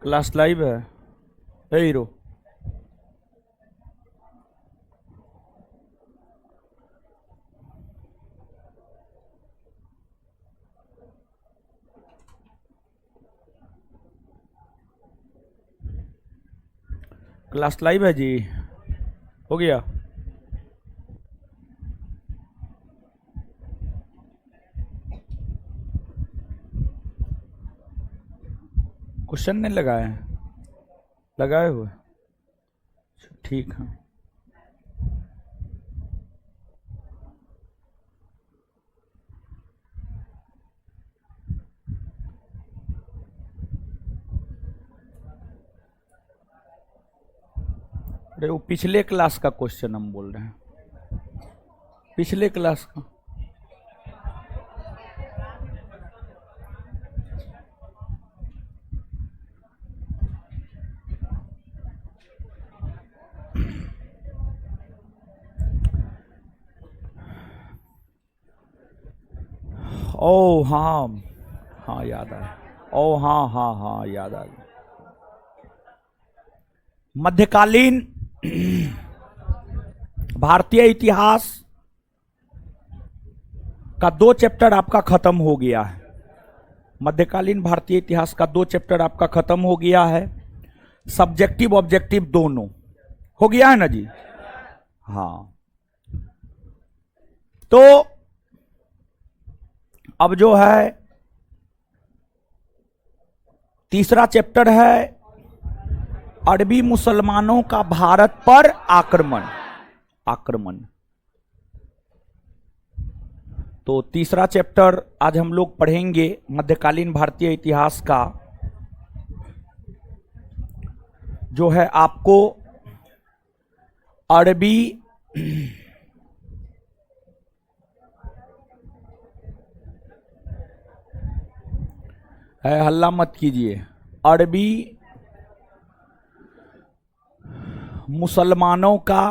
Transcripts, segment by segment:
Class live है। ए hero, class live है जी। हो गया। क्वेश्चन नहीं लगाए हैं? लगाए हुए? ठीक है। अरे वो पिछले क्लास का क्वेश्चन हम बोल रहे हैं, पिछले क्लास का। ओ हाँ, हाँ याद आया। ओ हाँ हाँ हाँ याद आ गया। मध्यकालीन भारतीय इतिहास का 2 चैप्टर आपका खत्म हो गया है। मध्यकालीन भारतीय इतिहास का 2 चैप्टर आपका खत्म हो गया है। सब्जेक्टिव ऑब्जेक्टिव दोनों हो गया है ना जी। हाँ, तो अब जो है तीसरा चैप्टर है अरबी मुसलमानों का भारत पर आक्रमण। तो तीसरा चैप्टर आज हम लोग पढ़ेंगे मध्यकालीन भारतीय इतिहास का, जो है आपको अरबी है, हल्ला मत कीजिए, अरबी मुसलमानों का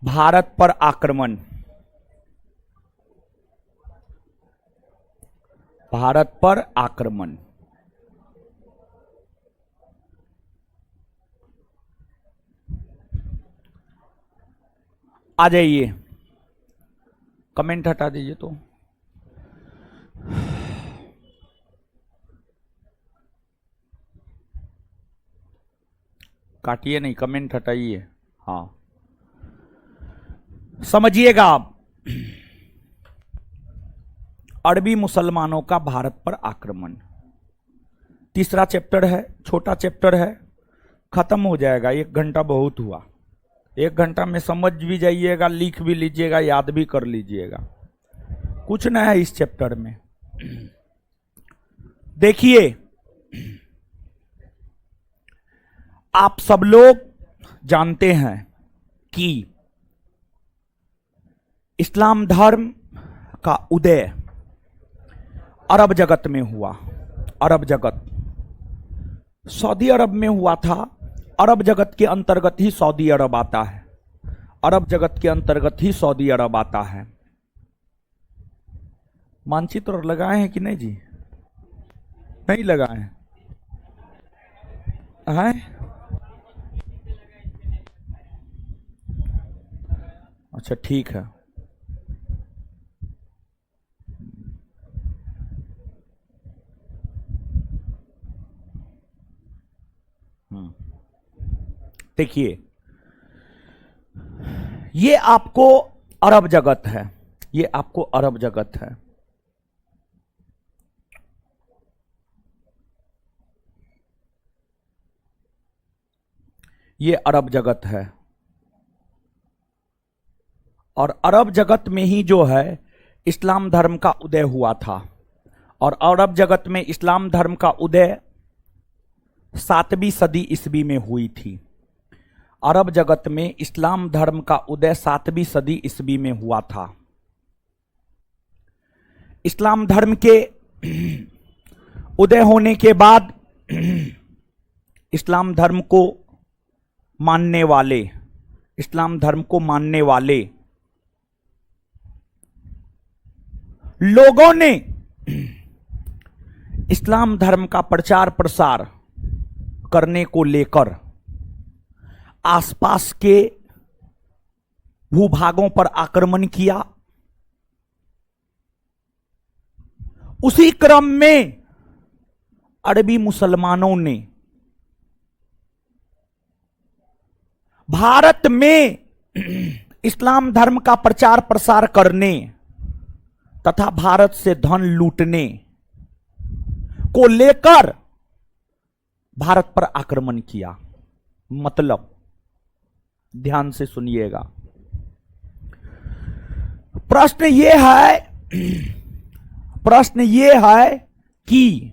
भारत पर आक्रमण। भारत पर आक्रमण। आ जाइए, कमेंट हटा दीजिए। तो काटिए नहीं, कमेंट हटाइए। हाँ, समझिएगा आप, अरबी मुसलमानों का भारत पर आक्रमण तीसरा चैप्टर है, छोटा चैप्टर है, खत्म हो जाएगा। 1 घंटा बहुत हुआ, 1 घंटा में समझ भी जाइएगा, लिख भी लीजिएगा, याद भी कर लीजिएगा। कुछ न है इस चैप्टर में। देखिए, आप सब लोग जानते हैं कि इस्लाम धर्म का उदय अरब जगत में हुआ। अरब जगत सऊदी अरब में हुआ था। अरब जगत के अंतर्गत ही सऊदी अरब आता है। अरब जगत के अंतर्गत ही सऊदी अरब आता है। मानचित्र लगाए हैं कि नहीं जी? नहीं लगाए हैं? अच्छा ठीक है। देखिए, ये आपको अरब जगत है, ये आपको अरब जगत है। ये अरब जगत है, और अरब जगत में ही जो है इस्लाम धर्म का उदय हुआ था। और अरब जगत में इस्लाम धर्म का उदय 7वीं सदी ईस्वी में हुई थी। अरब जगत में इस्लाम धर्म का उदय 7वीं सदी ईस्वी में हुआ था। इस्लाम धर्म के उदय होने के बाद इस्लाम धर्म को मानने वाले, इस्लाम धर्म को मानने वाले लोगों ने इस्लाम धर्म का प्रचार प्रसार करने को लेकर आसपास के भूभागों पर आक्रमण किया। उसी क्रम में अरबी मुसलमानों ने भारत में इस्लाम धर्म का प्रचार प्रसार करने तथा भारत से धन लूटने को लेकर भारत पर आक्रमण किया। मतलब ध्यान से सुनिएगा, प्रश्न यह है कि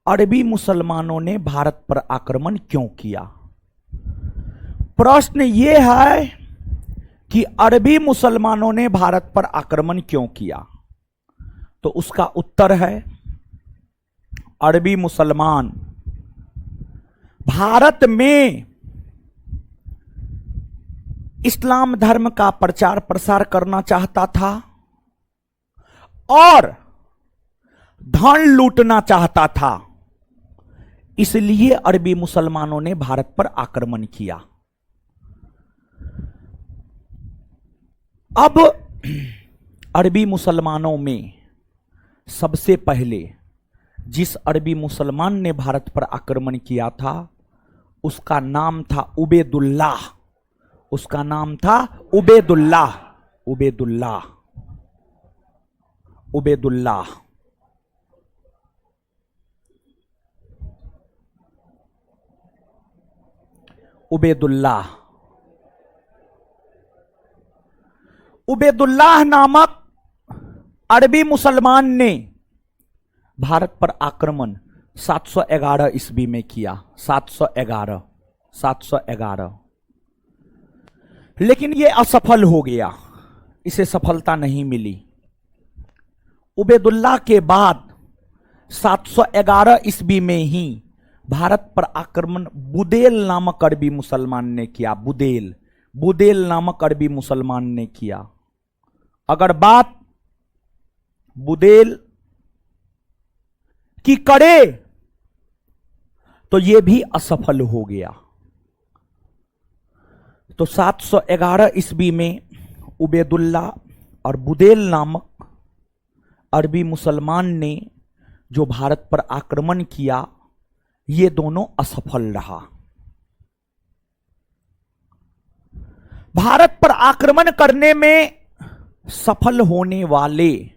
अरबी मुसलमानों ने भारत पर आक्रमण क्यों किया। प्रश्न यह है कि अरबी मुसलमानों ने भारत पर आक्रमण क्यों किया। तो उसका उत्तर है, अरबी मुसलमान भारत में इस्लाम धर्म का प्रचार प्रसार करना चाहता था और धन लूटना चाहता था, इसलिए अरबी मुसलमानों ने भारत पर आक्रमण किया। अब अरबी मुसलमानों में सबसे पहले जिस अरबी मुसलमान ने भारत पर आक्रमण किया था उसका नाम था उबैदुल्लाह। उसका नाम था उबैदुल्लाह। उबैदुल्लाह उबैदुल्लाह उबैदुल्लाह उबैदुल्लाह नामक अरबी मुसलमान ने भारत पर आक्रमण 711 ईस्वी में किया। 711 लेकिन यह असफल हो गया, इसे सफलता नहीं मिली। उबैदुल्लाह के बाद 711 ईस्वी में ही भारत पर आक्रमण बुदेल नामक अरबी मुसलमान ने किया। बुदेल नामक अरबी मुसलमान ने किया। अगर बात बुदेल की करे तो यह भी असफल हो गया। तो 711 ईस्वी में उबैदुल्लाह और बुदेल नामक अरबी मुसलमान ने जो भारत पर आक्रमण किया, ये दोनों असफल रहा। भारत पर आक्रमण करने में सफल होने वाले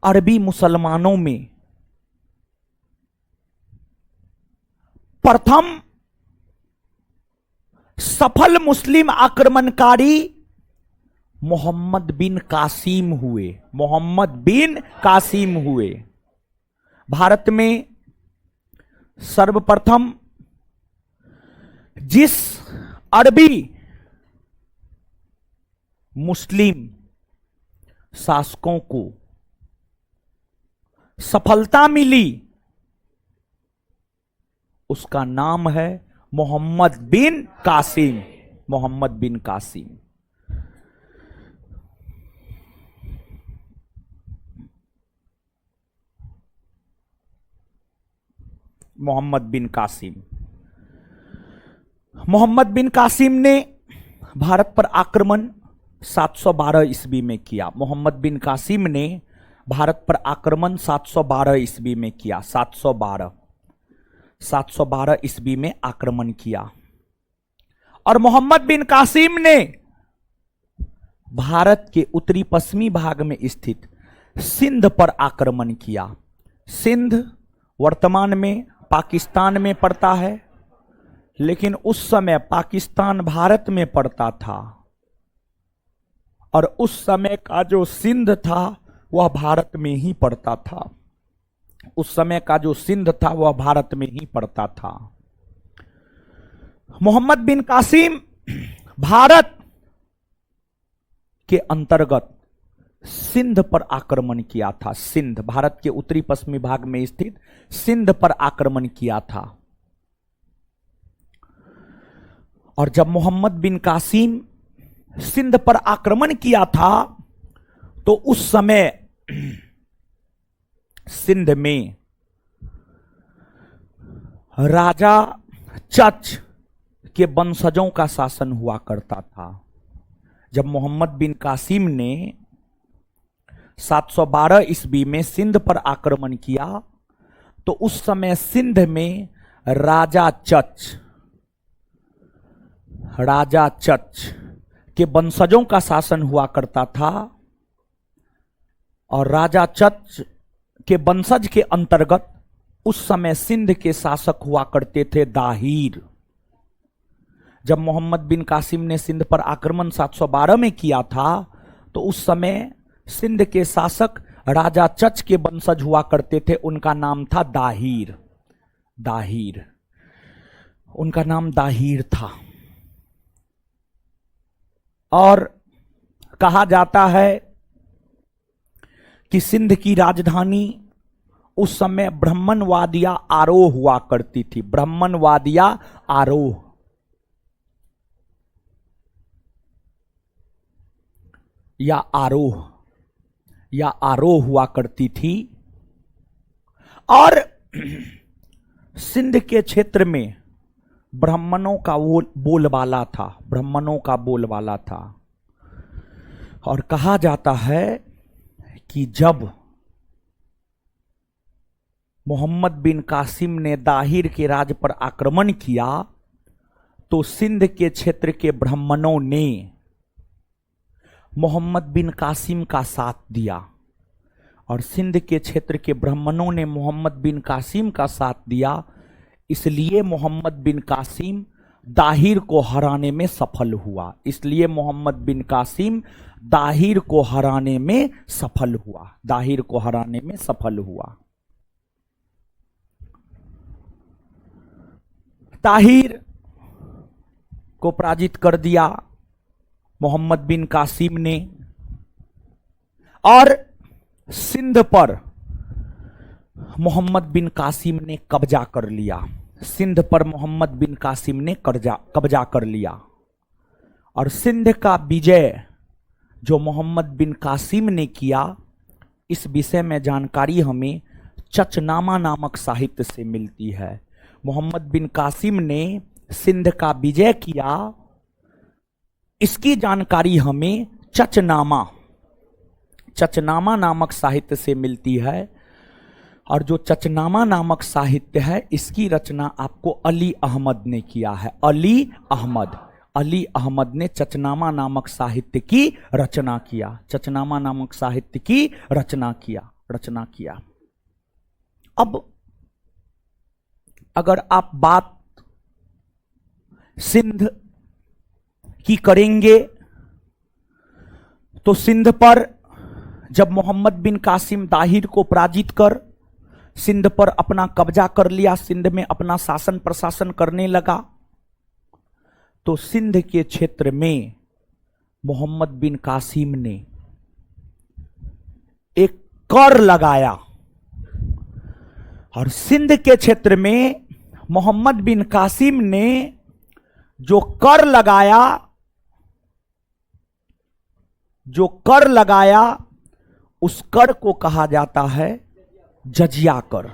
अरबी मुसलमानों में प्रथम सफल मुस्लिम आक्रमणकारी मोहम्मद बिन कासिम हुए। मोहम्मद बिन कासिम हुए। भारत में सर्वप्रथम जिस अरबी मुस्लिम शासकों को सफलता मिली उसका नाम है मोहम्मद बिन कासिम। मोहम्मद बिन कासिम। मोहम्मद बिन कासिम। मोहम्मद बिन कासिम ने भारत पर आक्रमण 712 ईस्वी में किया। मोहम्मद बिन कासिम ने भारत पर आक्रमण 712 ईस्वी में किया। 712 ईस्वी में आक्रमण किया और मोहम्मद बिन कासिम ने भारत के उत्तरी पश्चिमी भाग में स्थित सिंध पर आक्रमण किया। सिंध वर्तमान में पाकिस्तान में पड़ता है, लेकिन उस समय पाकिस्तान भारत में पड़ता था और उस समय का जो सिंध था वह भारत में ही पड़ता था। उस समय का जो सिंध था वह भारत में ही पड़ता था। मोहम्मद बिन कासिम भारत के अंतर्गत सिंध पर आक्रमण किया था। सिंध, भारत के उत्तरी पश्चिमी भाग में स्थित सिंध पर आक्रमण किया था। और जब मोहम्मद बिन कासिम सिंध पर आक्रमण किया था तो उस समय सिंध में राजा चच के वंशजों का शासन हुआ करता था। जब मोहम्मद बिन कासिम ने 712 ईस्वी में सिंध पर आक्रमण किया तो उस समय सिंध में राजा चच के वंशजों का शासन हुआ करता था और राजा चच के वंशज के अंतर्गत उस समय सिंध के शासक हुआ करते थे दाहिर। जब मोहम्मद बिन कासिम ने सिंध पर आक्रमण 712 में किया था तो उस समय सिंध के शासक राजा चच के वंशज हुआ करते थे। उनका नाम था दाहिर, उनका नाम दाहिर था। और कहा जाता है कि सिंध की राजधानी उस समय ब्राह्मणवादिया आरोह हुआ करती थी। ब्राह्मणवादिया आरोह हुआ करती थी। और सिंध के क्षेत्र में ब्राह्मणों का बोलबाला था। और कहा जाता है कि जब मोहम्मद बिन कासिम ने दाहिर के राज पर आक्रमण किया तो सिंध के क्षेत्र के ब्राह्मणों ने मोहम्मद बिन कासिम का साथ दिया और सिंध के क्षेत्र के ब्राह्मणों ने मोहम्मद बिन कासिम का साथ दिया। इसलिए मोहम्मद बिन कासिम दाहिर को हराने में सफल हुआ। दाहिर को पराजित कर दिया मोहम्मद बिन कासिम ने और सिंध पर मोहम्मद बिन कासिम ने कब्जा कर लिया। और सिंध का विजय जो मोहम्मद बिन कासिम ने किया, इस विषय में जानकारी हमें चचनामा नामक साहित्य से मिलती है। मोहम्मद बिन कासिम ने सिंध का विजय किया, इसकी जानकारी हमें चचनामा नामक साहित्य से मिलती है। और जो चचनामा नामक साहित्य है इसकी रचना आपको अली अहमद ने किया है। अली अहमद ने चचनामा नामक साहित्य की रचना किया। अब अगर आप बात सिंध की करेंगे तो सिंध पर जब मोहम्मद बिन कासिम दाहिर को पराजित कर सिंध पर अपना कब्जा कर लिया, सिंध में अपना शासन प्रशासन करने लगा, तो सिंध के क्षेत्र में मोहम्मद बिन कासिम ने एक कर लगाया। और सिंध के क्षेत्र में मोहम्मद बिन कासिम ने जो कर लगाया उस कर को कहा जाता है जजिया कर।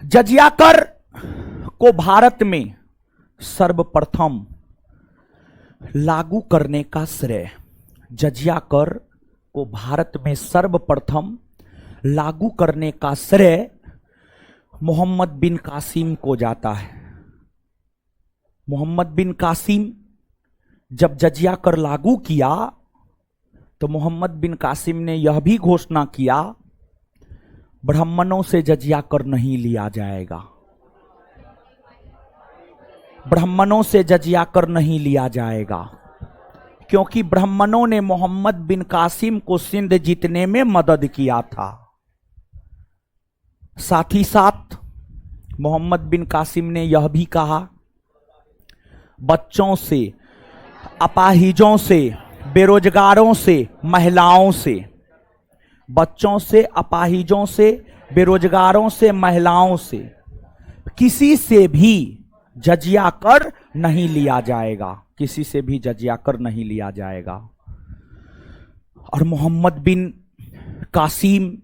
जजिया कर को भारत में सर्वप्रथम लागू करने का श्रेय मोहम्मद बिन कासिम को जाता है। मोहम्मद बिन कासिम जब जजिया कर लागू किया तो मोहम्मद बिन कासिम ने यह भी घोषणा किया, ब्राह्मणों से जजिया कर नहीं लिया जाएगा, क्योंकि ब्राह्मणों ने मोहम्मद बिन कासिम को सिंध जीतने में मदद किया था। साथ ही साथ मोहम्मद बिन कासिम ने यह भी कहा, बच्चों से, अपाहिजों से, बेरोजगारों से, महिलाओं से किसी से भी जजिया कर नहीं लिया जाएगा, किसी से भी जजिया कर नहीं लिया जाएगा। और मोहम्मद बिन कासिम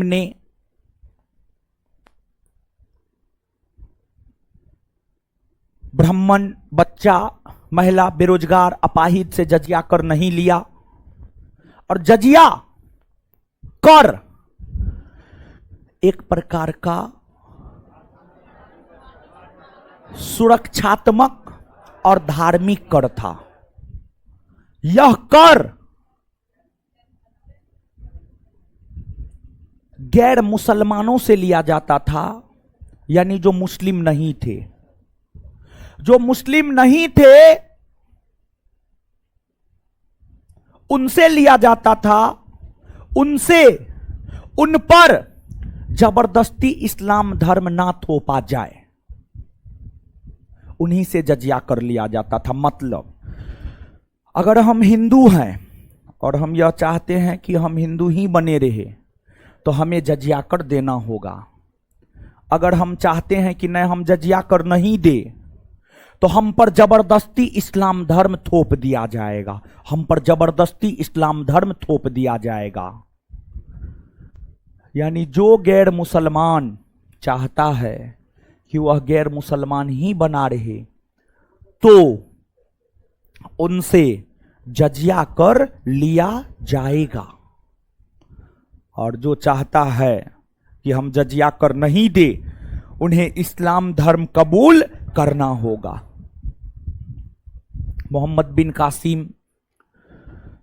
ने ब्राह्मण, बच्चा, महिला, बेरोजगार, अपाहिज से जजिया कर नहीं लिया। और जजिया कर एक प्रकार का सुरक्षात्मक और धार्मिक कर था। यह कर गैर मुसलमानों से लिया जाता था, यानी जो मुस्लिम नहीं थे। जो मुस्लिम नहीं थे उनसे लिया जाता था, उन पर जबरदस्ती इस्लाम धर्म ना थोपा जाए, उन्हीं से जजिया कर लिया जाता था। मतलब अगर हम हिंदू हैं और हम यह चाहते हैं कि हम हिंदू ही बने रहे तो हमें जजिया कर देना होगा। अगर हम चाहते हैं कि नहीं हम जजिया कर नहीं दे तो हम पर जबरदस्ती इस्लाम धर्म थोप दिया जाएगा, हम पर जबरदस्ती इस्लाम धर्म थोप दिया जाएगा। यानी जो गैर मुसलमान चाहता है कि वह गैर मुसलमान ही बना रहे तो उनसे जजिया कर लिया जाएगा, और जो चाहता है कि हम जजिया कर नहीं दे उन्हें इस्लाम धर्म कबूल करना होगा। मोहम्मद बिन कासिम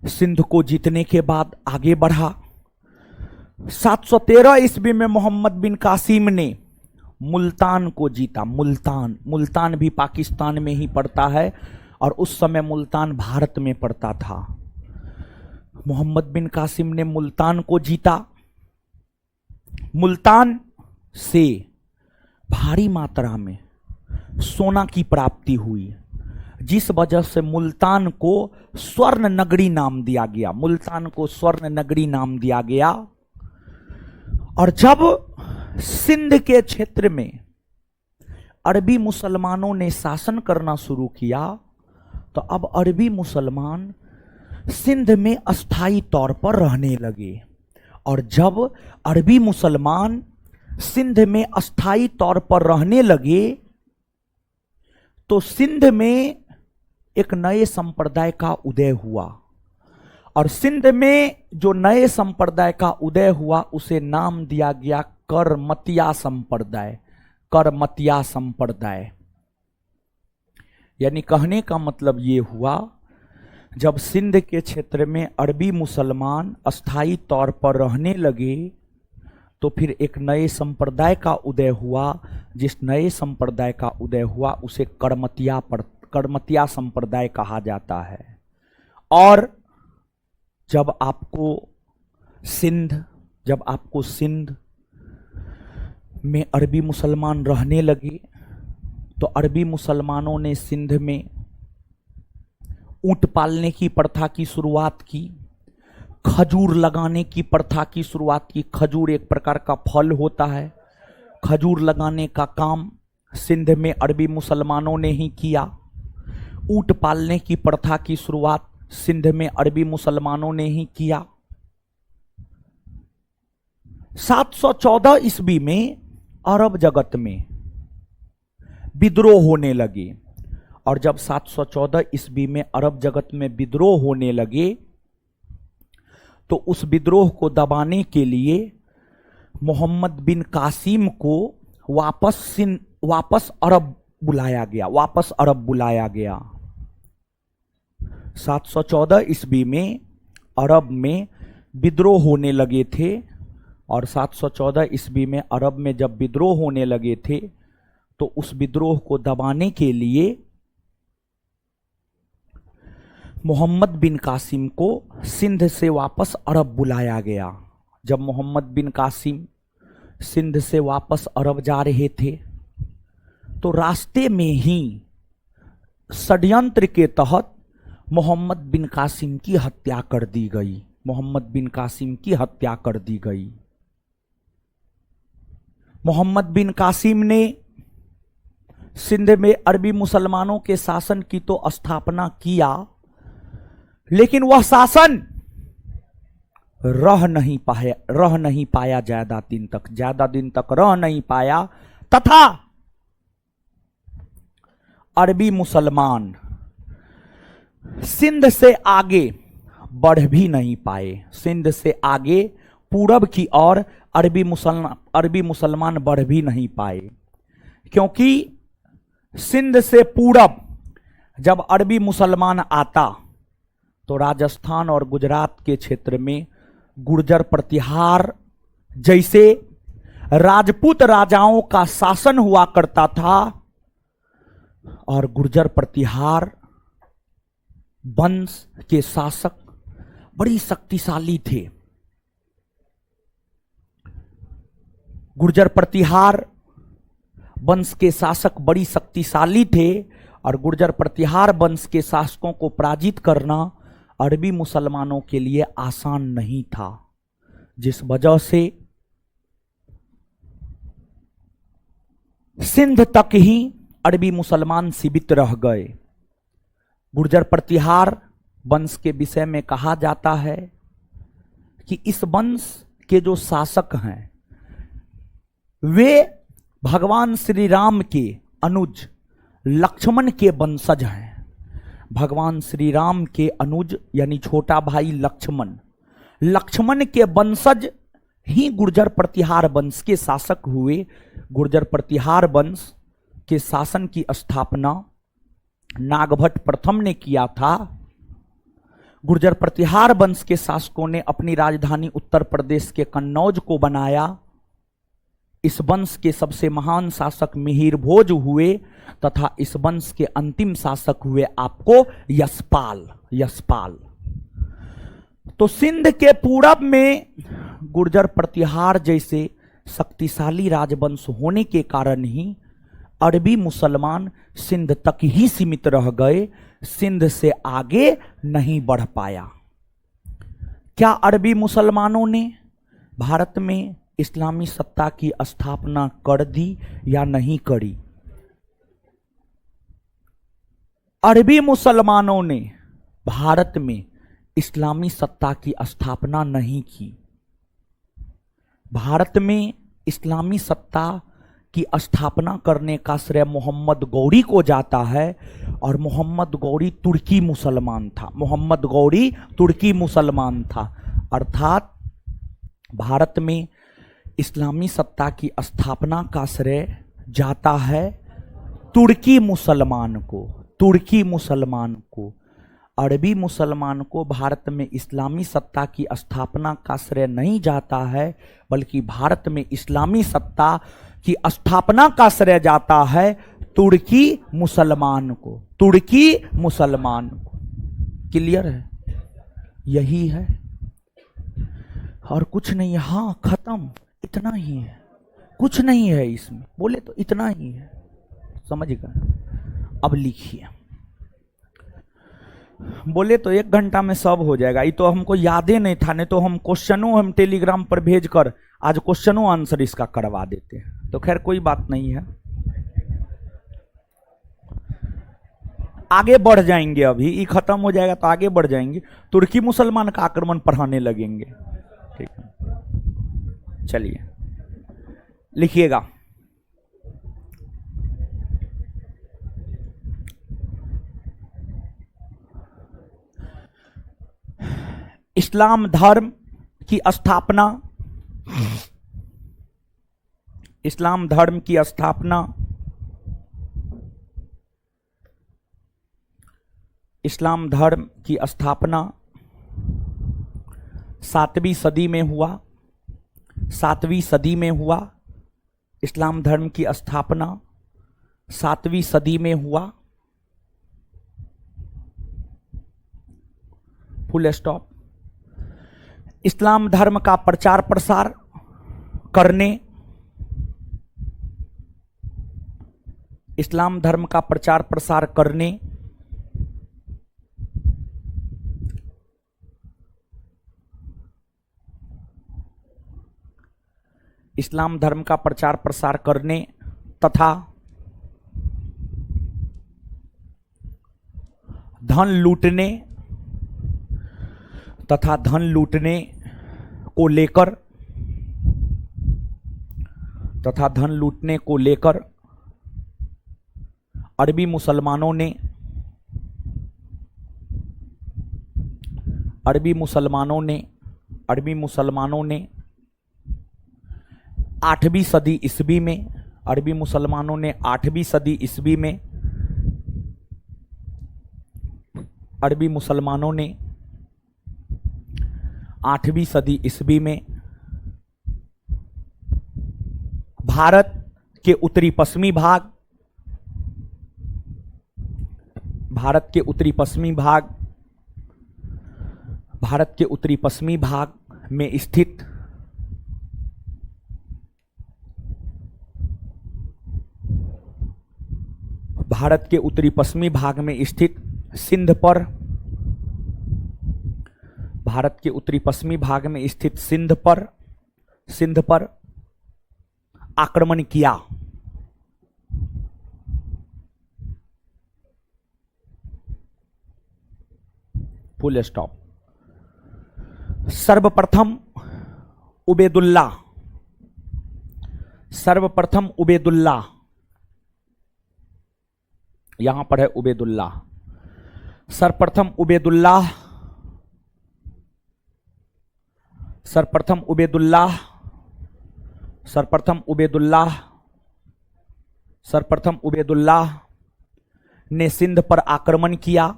सिंध को जीतने के बाद आगे बढ़ा। 713 ईस्वी में मोहम्मद बिन कासिम ने मुल्तान को जीता। मुल्तान भी पाकिस्तान में ही पड़ता है और उस समय मुल्तान भारत में पड़ता था। मोहम्मद बिन कासिम ने मुल्तान को जीता। मुल्तान से भारी मात्रा में सोना की प्राप्ति हुई, जिस वजह से मुल्तान को स्वर्ण नगरी नाम दिया गया। मुल्तान को स्वर्ण नगरी नाम दिया गया। और जब सिंध के क्षेत्र में अरबी मुसलमानों ने शासन करना शुरू किया तो अब अरबी मुसलमान सिंध में अस्थायी तौर पर रहने लगे। और जब अरबी मुसलमान सिंध में अस्थायी तौर पर रहने लगे तो सिंध में एक नए संप्रदाय का उदय हुआ। और सिंध में जो नए संप्रदाय का उदय हुआ उसे नाम दिया गया करमतिया संप्रदाय। करमतिया संप्रदाय यानी कहने का मतलब ये हुआ, जब सिंध के क्षेत्र में अरबी मुसलमान अस्थायी तौर पर रहने लगे तो फिर एक नए संप्रदाय का उदय हुआ। जिस नए संप्रदाय का उदय हुआ उसे करमतिया संप्रदाय कहा जाता है। और जब आपको सिंध में अरबी मुसलमान रहने लगे तो अरबी मुसलमानों ने सिंध में ऊंट पालने की प्रथा की शुरुआत की, खजूर लगाने की प्रथा की शुरुआत की। खजूर एक प्रकार का फल होता है। खजूर लगाने का काम सिंध में अरबी मुसलमानों ने ही किया। ऊंट पालने की प्रथा की शुरुआत सिंध में अरबी मुसलमानों ने ही किया। 714 ईस्वी में अरब जगत में विद्रोह होने लगे। और जब 714 ईस्वी में अरब जगत में विद्रोह होने लगे तो उस विद्रोह को दबाने के लिए मोहम्मद बिन कासिम को वापस अरब बुलाया गया। 714 ईस्वी में अरब में विद्रोह होने लगे थे। और 714 ईस्वी में अरब में जब विद्रोह होने लगे थे तो उस विद्रोह को दबाने के लिए मोहम्मद बिन कासिम को सिंध से वापस अरब बुलाया गया। जब मोहम्मद बिन कासिम सिंध से वापस अरब जा रहे थे तो रास्ते में ही षड्यंत्र के तहत मोहम्मद बिन कासिम की हत्या कर दी गई। मोहम्मद बिन कासिम की हत्या कर दी गई। मोहम्मद बिन कासिम ने सिंध में अरबी मुसलमानों के शासन की तो स्थापना किया, लेकिन वह शासन रह नहीं पाया ज्यादा दिन तक रह नहीं पाया, तथा अरबी मुसलमान सिंध से आगे बढ़ भी नहीं पाए। सिंध से आगे पूरब की ओर अरबी मुसलमान बढ़ भी नहीं पाए, क्योंकि सिंध से पूरब जब अरबी मुसलमान आता तो राजस्थान और गुजरात के क्षेत्र में गुर्जर प्रतिहार जैसे राजपूत राजाओं का शासन हुआ करता था, और गुर्जर प्रतिहार वंश के शासक बड़ी शक्तिशाली थे। गुर्जर प्रतिहार वंश के शासक बड़ी शक्तिशाली थे, और गुर्जर प्रतिहार वंश के शासकों को पराजित करना अरबी मुसलमानों के लिए आसान नहीं था, जिस वजह से सिंध तक ही अरबी मुसलमान सीमित रह गए। गुर्जर प्रतिहार वंश के विषय में कहा जाता है कि इस वंश के जो शासक हैं वे भगवान श्री राम के अनुज लक्ष्मण के वंशज हैं। भगवान श्री राम के अनुज यानी छोटा भाई लक्ष्मण के वंशज ही गुर्जर प्रतिहार वंश के शासक हुए। गुर्जर प्रतिहार वंश के शासन की स्थापना नागभट्ट प्रथम ने किया था। गुर्जर प्रतिहार वंश के शासकों ने अपनी राजधानी उत्तर प्रदेश के कन्नौज को बनाया। इस वंश के सबसे महान शासक मिहिर भोज हुए, तथा इस वंश के अंतिम शासक हुए आपको यशपाल। तो सिंध के पूरब में गुर्जर प्रतिहार जैसे शक्तिशाली राजवंश होने के कारण ही अरबी मुसलमान सिंध तक ही सीमित रह गए, सिंध से आगे नहीं बढ़ पाया। क्या अरबी मुसलमानों ने भारत में इस्लामी सत्ता की स्थापना कर दी या नहीं करी? अरबी मुसलमानों ने भारत में इस्लामी सत्ता की स्थापना नहीं की। भारत में इस्लामी सत्ता की स्थापना करने का श्रेय मोहम्मद गौरी को जाता है, और मोहम्मद गौरी तुर्की मुसलमान था। अर्थात भारत में इस्लामी सत्ता की स्थापना का श्रेय जाता है तुर्की मुसलमान को। अरबी मुसलमान को भारत में इस्लामी सत्ता की स्थापना का श्रेय नहीं जाता है, बल्कि भारत में इस्लामी सत्ता की स्थापना का श्रेय जाता है तुर्की मुसलमान को। क्लियर है? यही है और कुछ नहीं। हाँ, खत्म, इतना ही है, कुछ नहीं है इसमें, बोले तो इतना ही है, समझ गए? अब लिखिए। बोले तो 1 घंटा में सब हो जाएगा, ये तो हमको यादें नहीं था, नहीं तो हम टेलीग्राम पर भेजकर आज क्वेश्चनों आंसर इसका करवा देते हैं। तो खैर कोई बात नहीं है, आगे बढ़ जाएंगे। अभी ये खत्म हो जाएगा तो आगे बढ़ जाएंगे, तुर्की मुसलमान का आक्रमण पढ़ाने लगेंगे। ठीक है, चलिए लिखिएगा। इस्लाम धर्म की स्थापना इस्लाम धर्म की स्थापना इस्लाम धर्म की स्थापना 7वीं सदी में हुआ। 7वीं सदी में हुआ इस्लाम धर्म की स्थापना 7वीं सदी में हुआ। Full stop. इस्लाम धर्म का प्रचार प्रसार करने इस्लाम धर्म का प्रचार प्रसार करने इस्लाम धर्म का प्रचार प्रसार करने तथा धन लूटने तथा धन लूटने को लेकर तथा धन लूटने को लेकर अरबी मुसलमानों ने 8वीं सदी ईस्वी में अरबी मुसलमानों ने 8वीं सदी ईस्वी में अरबी मुसलमानों ने 8वीं सदी ईस्वी में भारत के उत्तरी पश्चिमी भाग भारत के उत्तरी पश्चिमी भाग में स्थित भारत के उत्तरी पश्चिमी भाग में स्थित सिंध पर भारत के उत्तरी पश्चिमी भाग में स्थित सिंध पर आक्रमण किया। Full stop. सर्वप्रथम उबेदुल्ला यहां पर है उबेदुल्ला। सर्वप्रथम उबेदुल्लाह ने सिंध पर आक्रमण किया।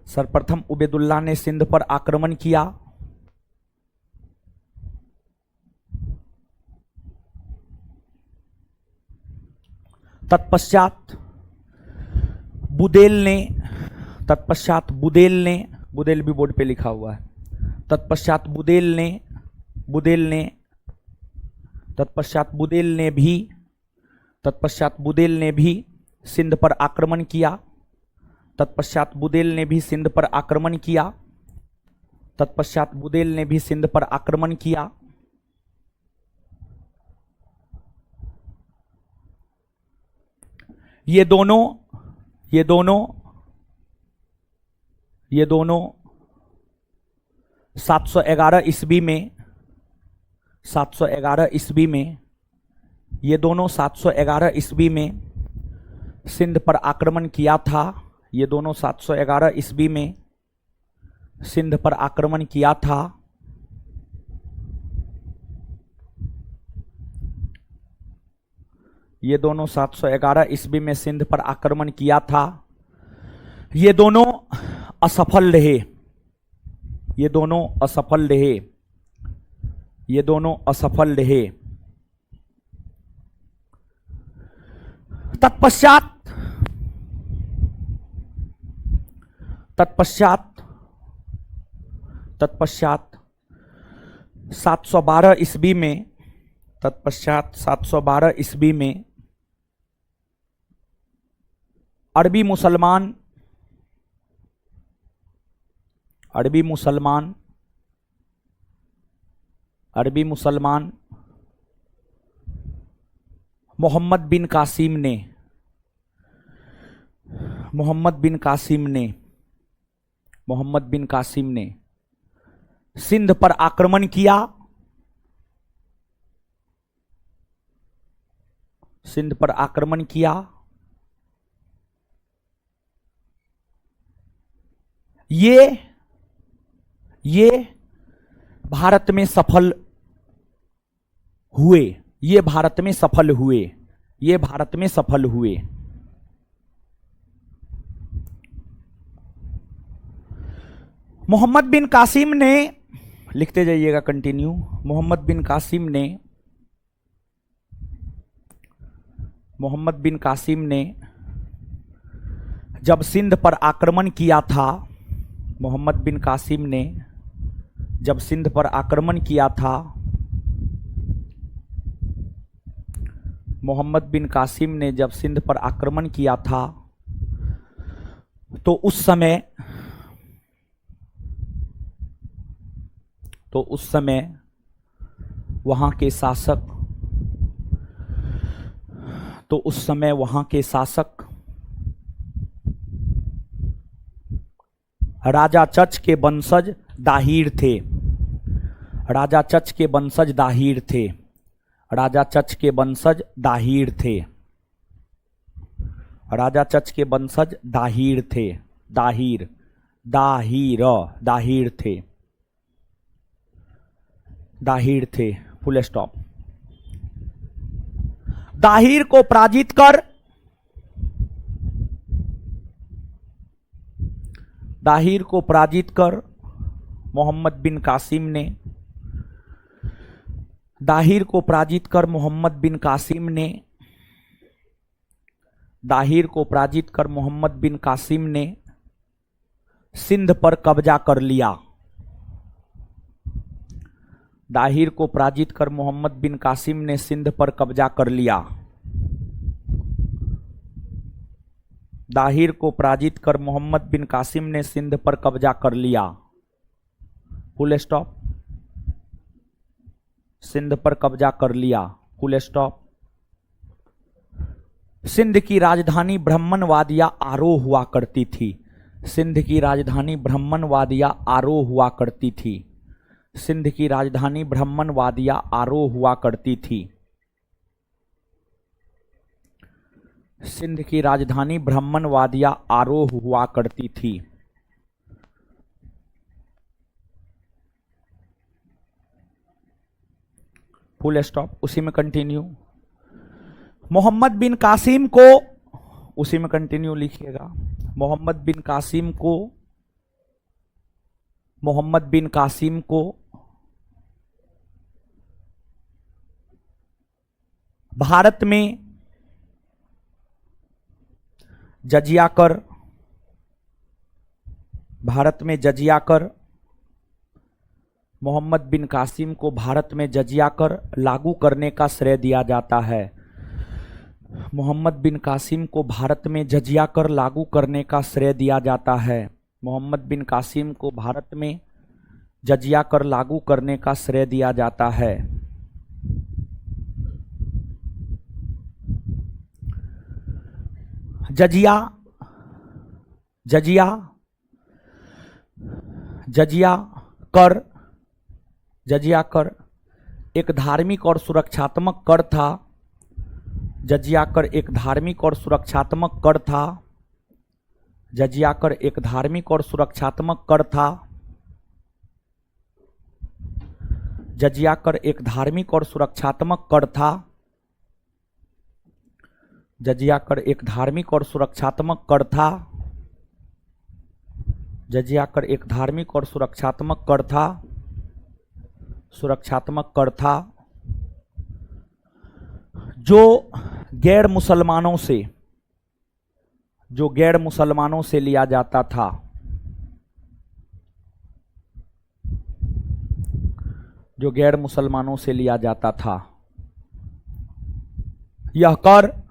सर्वप्रथम उबेदुल्लाह ने सिंध पर आक्रमण किया। तत्पश्चात बुदेल भी बोर्ड पे लिखा हुआ है। तत्पश्चात बुदेल ने भी सिंध पर आक्रमण किया। ये दोनों 711 ईस्वी में ये दोनों 711 ईस्वी में सिंध पर आक्रमण किया था। ये दोनों 711 ईस्वी में सिंध पर आक्रमण किया था। ये दोनों 711 ईस्वी में सिंध पर आक्रमण किया था। ये दोनों असफल रहे। तत्पश्चात 712 ईस्वी में अरबी मुसलमान मोहम्मद बिन कासिम ने सिंध पर आक्रमण किया। ये भारत में सफल हुए। मोहम्मद बिन कासिम ने, लिखते जाइएगा कंटिन्यू, मोहम्मद बिन कासिम ने जब सिंध पर आक्रमण किया था, मोहम्मद बिन कासिम ने जब सिंध पर आक्रमण किया था, मोहम्मद बिन कासिम ने जब सिंध पर आक्रमण किया था, तो उस वहां के शासक तो उस समय वहां के शासक राजा चच के वंशज दाहिर थे। राजा चच के वंशज दाहिर थे। राजा चच के वंशज दाहिर थे। राजा चच के वंशज दाहिर थे। दाहिर दाहिर दाहिर थे। दाहिर थे। Full stop. दाहिर को पराजित कर दाहिर को पराजित कर मोहम्मद बिन कासिम ने दाहिर को पराजित कर मोहम्मद बिन कासिम ने दाहिर को पराजित कर मोहम्मद बिन कासिम ने सिंध पर कब्जा कर लिया। दाहिर को पराजित कर मोहम्मद बिन कासिम ने सिंध पर कब्जा कर लिया। दाहिर को पराजित कर मोहम्मद बिन कासिम ने सिंध पर कब्जा कर लिया। Full stop. सिंध पर कब्जा कर लिया। Full stop. सिंध की राजधानी ब्राह्मणवादिया आरो हुआ करती थी। सिंध की राजधानी ब्राह्मणवादिया आरो हुआ करती थी। सिंध की राजधानी ब्राह्मणवादिया आरो हुआ करती थी। सिंध की राजधानी ब्राह्मणवादिया आरो हुआ करती थी। Full stop. उसी में कंटिन्यू। मोहम्मद बिन कासिम को उसी में कंटिन्यू लिखिएगा। मोहम्मद बिन कासिम को मोहम्मद बिन कासिम को भारत में जजिया कर मोहम्मद बिन कासिम को भारत में जजिया कर लागू करने का श्रेय दिया जाता है। मोहम्मद बिन कासिम को भारत में जजिया कर लागू करने का श्रेय दिया जाता है। मोहम्मद बिन कासिम को भारत में जजिया कर लागू करने का श्रेय दिया जाता है। जजिया जजिया जजिया कर जजिया कर एक धार्मिक और सुरक्षात्मक कर था। जजिया कर एक धार्मिक और सुरक्षात्मक कर था। जजिया कर एक धार्मिक और सुरक्षात्मक कर था। जजिया कर एक धार्मिक और सुरक्षात्मक कर था। जजिया कर एक धार्मिक और सुरक्षात्मक कर था। जजिया कर एक धार्मिक और सुरक्षात्मक कर था। सुरक्षात्मक कर था जो गैर मुसलमानों से लिया जाता था। जो गैर मुसलमानों से लिया जाता था। यह कर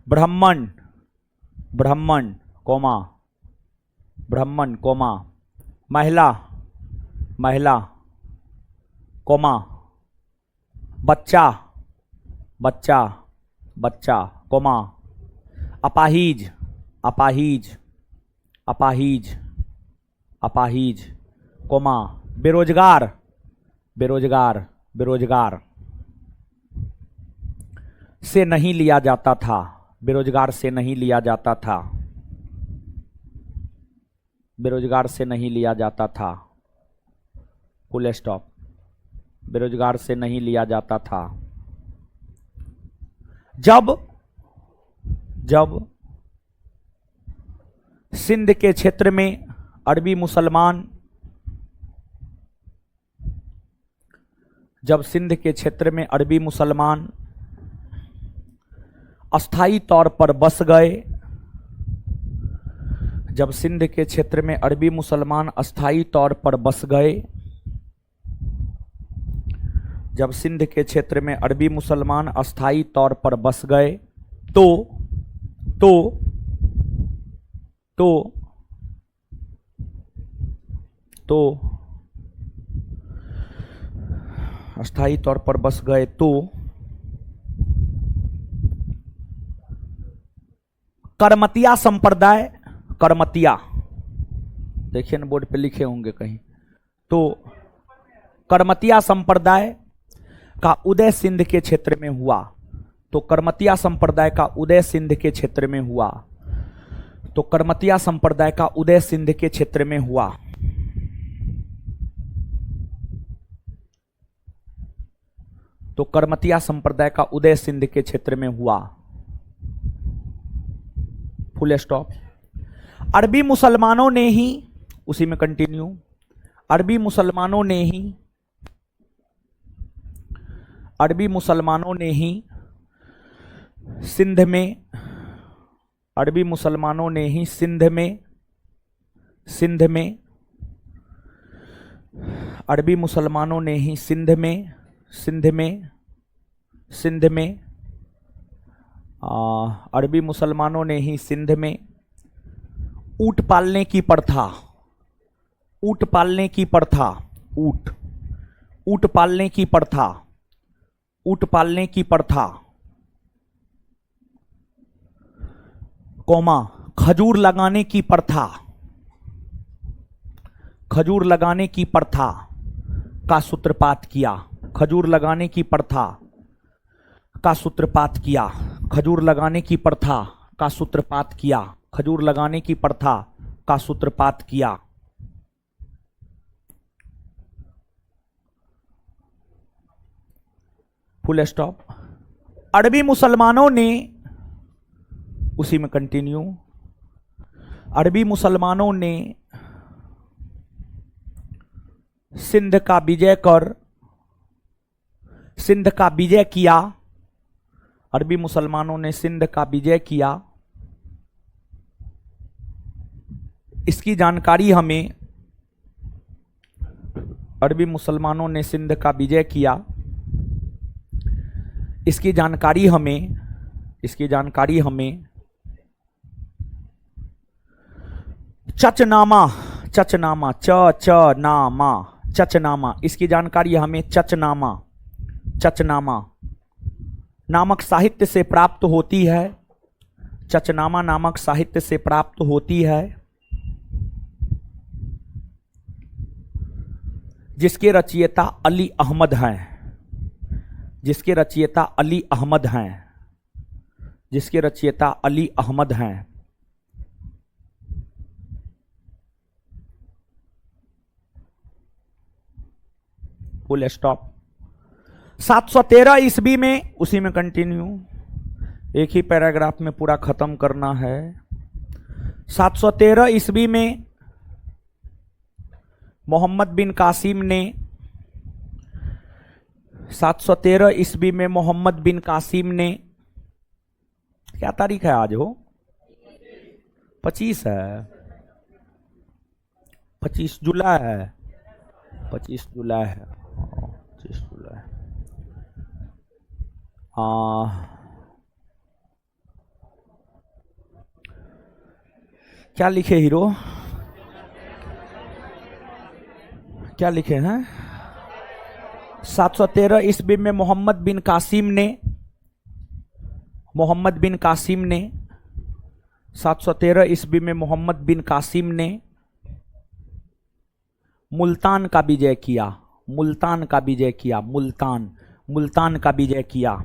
ब्राह्मण महिला बच्चा अपाहिज बेरोजगार से नहीं लिया जाता था। बेरोजगार से नहीं लिया जाता था। बेरोजगार से नहीं लिया जाता था। Full stop. बेरोजगार से नहीं लिया जाता था। जब सिंध के क्षेत्र में अरबी मुसलमान अस्थायी तौर पर बस गए। जब सिंध के क्षेत्र में अरबी मुसलमान अस्थायी तौर पर बस गए। जब सिंध के क्षेत्र में अरबी मुसलमान अस्थायी तौर पर बस गए तो तो अस्थायी तौर पर बस गए तो करमतिया संप्रदाय, करमतिया देखिए ना बोर्ड पे लिखे होंगे कहीं, तो करमतिया संप्रदाय का उदय सिंध के क्षेत्र में हुआ। तो करमतिया संप्रदाय का उदय सिंध के क्षेत्र में हुआ। तो करमतिया संप्रदाय का उदय सिंध के क्षेत्र में हुआ। तो करमतिया संप्रदाय का उदय सिंध के क्षेत्र में हुआ। Full stop. अरबी मुसलमानों ने ही, उसी में कंटिन्यू, अरबी मुसलमानों ने ही सिंध में, अरबी मुसलमानों ने ही सिंध में, अरबी मुसलमानों ने ही सिंध में, अरबी मुसलमानों ने ही सिंध में ऊंट पालने की प्रथा, ऊंट पालने की प्रथा, ऊंट पालने की प्रथा, ऊंट पालने की प्रथा, कोमा खजूर लगाने की प्रथा, खजूर लगाने की प्रथा का सूत्रपात किया, खजूर लगाने की प्रथा का सूत्रपात किया, खजूर लगाने की प्रथा का सूत्रपात किया, खजूर लगाने की प्रथा का सूत्रपात किया। Full stop. अरबी मुसलमानों ने, उसी में कंटिन्यू, अरबी मुसलमानों ने सिंध का विजय कर, सिंध का विजय किया, अरबी मुसलमानों ने सिंध का विजय किया। इसकी जानकारी हमें, अरबी मुसलमानों ने सिंध का विजय किया, इसकी जानकारी हमें, इसकी जानकारी हमें चचनामा, चचनामा, चचनामा, चचनामा, इसकी जानकारी हमें चचनामा, चचनामा नामक साहित्य से प्राप्त होती है। चचनामा नामक साहित्य से प्राप्त होती है, जिसके रचयिता अली अहमद हैं, जिसके रचयिता अली अहमद हैं, जिसके रचयिता अली अहमद हैं। Full stop. 713 ईस्वी में, उसी में कंटिन्यू, एक ही पैराग्राफ में पूरा खत्म करना है। 713 ईस्वी में मोहम्मद बिन कासिम ने, 713 ईस्वी में मोहम्मद बिन कासिम ने, क्या तारीख है आज हो? 25 है, 25 जुलाई है, 25 जुलाई है, 25 जुलाई। क्या लिखे हीरो, क्या लिखे हैं? 713 ईस्वी में मोहम्मद बिन कासिम ने, मोहम्मद बिन कासिम ने, 713 ईस्वी में मोहम्मद बिन कासिम ने मुल्तान का विजय किया, मुल्तान का विजय किया, मुल्तान, मुल्तान का विजय किया।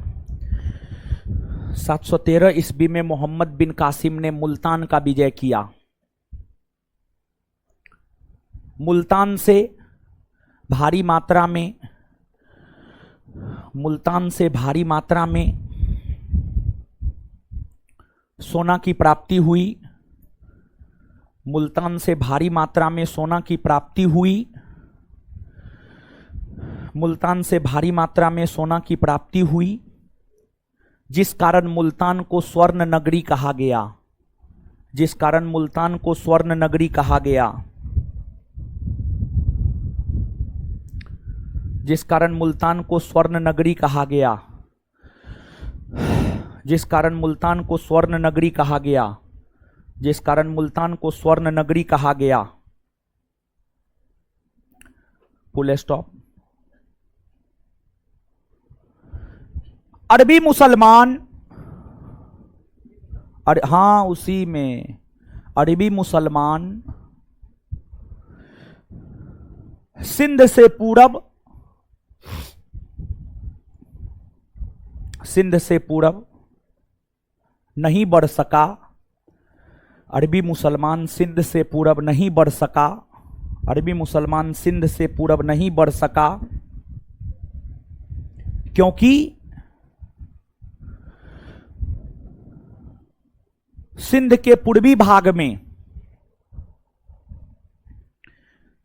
713 ईस्वी में मोहम्मद बिन कासिम ने मुल्तान का विजय किया। मुल्तान से भारी मात्रा में, मुल्तान से भारी मात्रा में सोना की प्राप्ति हुई, मुल्तान से भारी मात्रा में सोना की प्राप्ति हुई, मुल्तान से भारी मात्रा में सोना की प्राप्ति हुई, जिस कारण मुल्तान को स्वर्ण नगरी कहा गया, जिस कारण मुल्तान को स्वर्ण नगरी कहा गया, जिस कारण मुल्तान को स्वर्ण नगरी कहा गया, जिस कारण मुल्तान को स्वर्ण नगरी कहा गया, जिस कारण मुल्तान को स्वर्ण नगरी कहा गया। Full stop. अरबी मुसलमान, हां उसी में, अरबी मुसलमान सिंध से पूरब, सिंध से पूरब नहीं बढ़ सका। अरबी मुसलमान सिंध से पूरब नहीं बढ़ सका। अरबी मुसलमान सिंध से पूरब नहीं बढ़ सका क्योंकि सिंध के पूर्वी भाग में,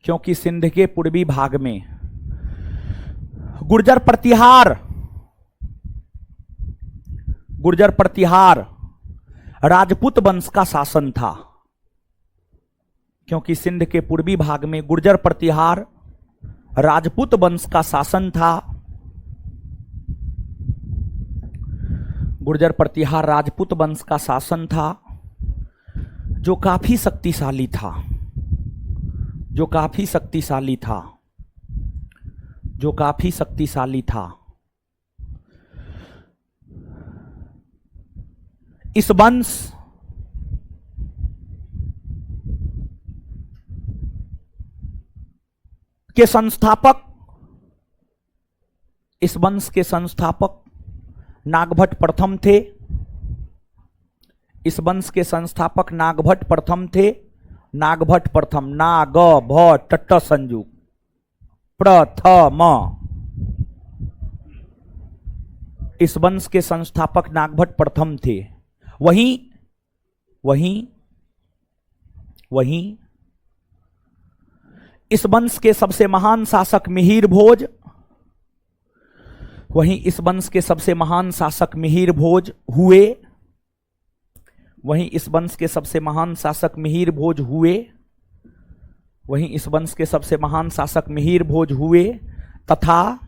क्योंकि सिंध के पूर्वी भाग में गुर्जर प्रतिहार राजपूत वंश का शासन था। क्योंकि सिंध के पूर्वी भाग में गुर्जर प्रतिहार राजपूत वंश का शासन था। गुर्जर प्रतिहार राजपूत वंश का शासन था जो काफी शक्तिशाली था, जो काफी शक्तिशाली था, जो काफी शक्तिशाली था। इस वंश के संस्थापक, इस वंश के संस्थापक नागभट्ट प्रथम थे। इस वंश के संस्थापक नागभट्ट प्रथम थे। नागभट्ट प्रथम, नाग भ टट संजू प्रथम। इस वंश के संस्थापक नागभट्ट प्रथम थे। वहीं इस वंश के सबसे महान शासक मिहिर भोज, वहीं इस वंश के सबसे महान शासक मिहिर भोज हुए। वहीं इस वंश के सबसे महान शासक मिहिर भोज हुए। वहीं इस वंश के सबसे महान शासक मिहिर भोज हुए तथा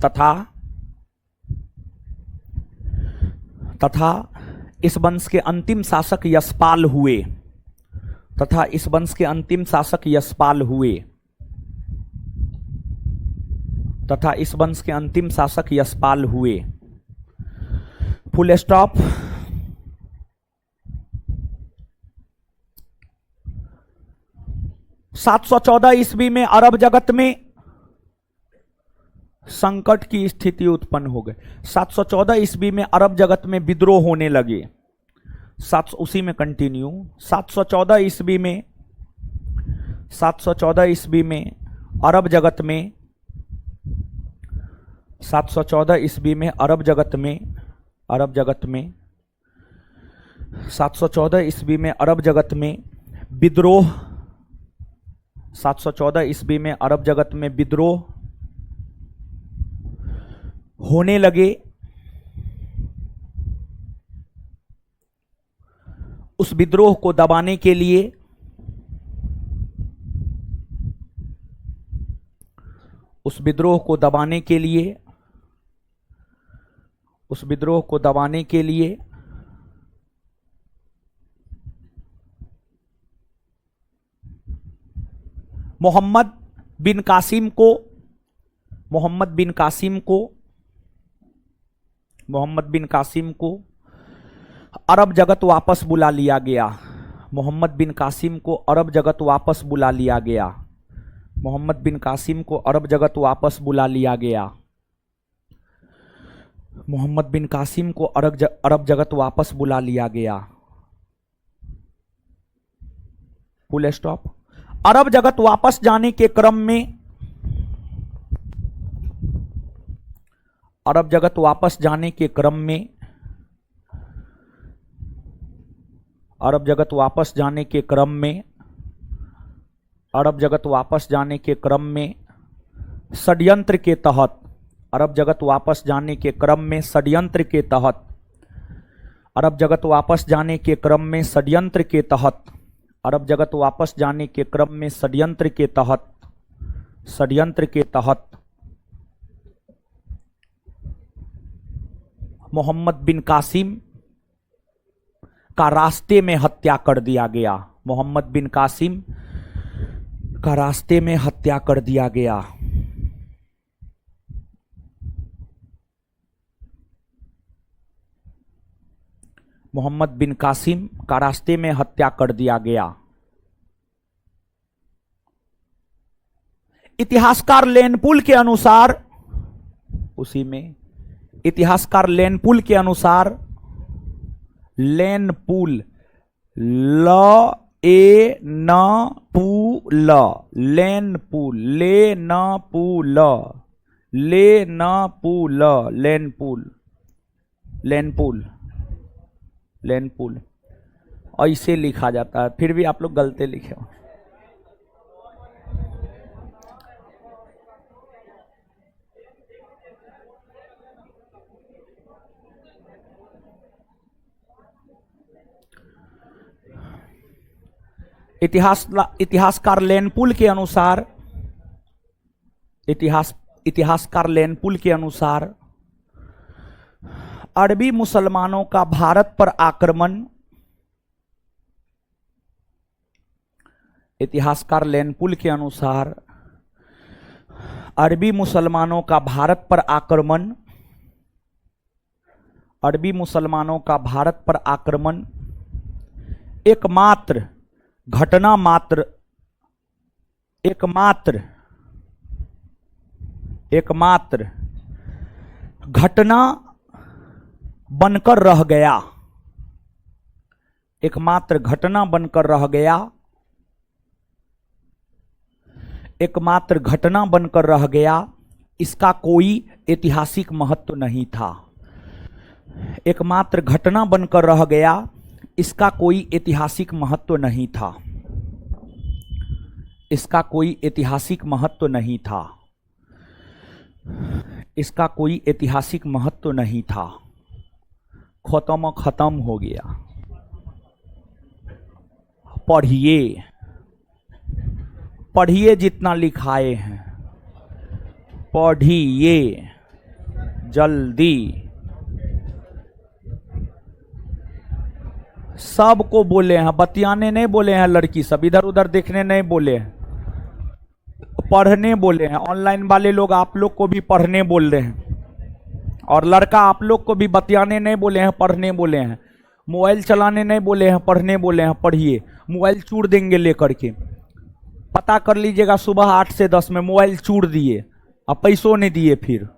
तथा तथा इस वंश के अंतिम शासक यशपाल हुए। तथा इस वंश के अंतिम शासक यशपाल हुए। तथा इस वंश के अंतिम शासक यशपाल हुए। Full stop. सात सौ 14 ईस्वी में अरब जगत में संकट की स्थिति उत्पन्न हो गई। 714 ईस्वी में अरब जगत में विद्रोह होने लगे। उसी में कंटिन्यू। 714 ईस्वी में 714 ईस्वी में अरब जगत में 714 ईस्वी में अरब जगत में 714 ईस्वी में अरब जगत में विद्रोह 714 ईस्वी में अरब जगत में विद्रोह होने लगे। उस विद्रोह को दबाने के लिए उस विद्रोह को दबाने के लिए उस विद्रोह को दबाने के लिए मोहम्मद बिन कासिम को अरब जगत वापस बुला लिया गया। मोहम्मद बिन कासिम को अरब जगत वापस बुला लिया गया। मोहम्मद बिन कासिम को अरब जगत वापस बुला लिया गया। मोहम्मद बिन कासिम को अरब जगत वापस बुला लिया गया। Full stop. अरब जगत वापस जाने के क्रम में अरब जगत वापस जाने के क्रम में अरब जगत वापस जाने के क्रम में अरब जगत वापस जाने के क्रम में षड्यंत्र के तहत अरब जगत वापस जाने के क्रम में षड्यंत्र के तहत अरब जगत वापस जाने के क्रम में षड्यंत्र के तहत अरब जगत वापस जाने के क्रम में षड्यंत्र के तहत मोहम्मद बिन कासिम का रास्ते में हत्या कर दिया गया। मोहम्मद बिन कासिम का रास्ते में हत्या कर दिया गया। मोहम्मद बिन कासिम का रास्ते में हत्या कर दिया गया। इतिहासकार लेनपुल के अनुसार, उसी में इतिहासकार लेनपुल के अनुसार, लेनपुल, ल ए न पू ल, लेनपुल, ले न पू ल, ले न पू ल, लेनपुल, लेनपुल, लेनपुल ऐसे लिखा जाता है, फिर भी आप लोग गलती लिखे हो। इतिहासकार लेनपुल के अनुसार, इतिहासकार लेनपुल के अनुसार अरबी मुसलमानों का भारत पर आक्रमण, इतिहासकार लेनपुल के अनुसार अरबी मुसलमानों का भारत पर आक्रमण, अरबी मुसलमानों का भारत पर आक्रमण एकमात्र घटना मात्र, एकमात्र एकमात्र घटना बनकर रह गया, एकमात्र घटना बनकर रह गया, एकमात्र घटना बनकर रह गया। इसका कोई ऐतिहासिक महत्व नहीं था। एकमात्र घटना बनकर रह गया, इसका कोई ऐतिहासिक महत्व नहीं था, इसका कोई ऐतिहासिक महत्व नहीं था, इसका कोई ऐतिहासिक महत्व नहीं था। खत्म हो गया। पढ़िए, पढ़िए जितना लिखाए हैं, पढ़िए जल्दी। सबको बोले हैं, बतियाने नहीं बोले हैं, लड़की सब इधर उधर देखने नहीं बोले हैं, पढ़ने बोले हैं। ऑनलाइन वाले लोग आप लोग को भी पढ़ने बोल रहे हैं, और लड़का आप लोग को भी बतियाने नहीं बोले हैं, पढ़ने बोले हैं। मोबाइल चलाने नहीं बोले हैं, पढ़ने बोले हैं। पढ़िए, मोबाइल चूड़ देंगे लेकर के, पता कर लीजिएगा। सुबह 8 से 10 में मोबाइल चूड़ दिए, अब पैसों नहीं दिए फिर।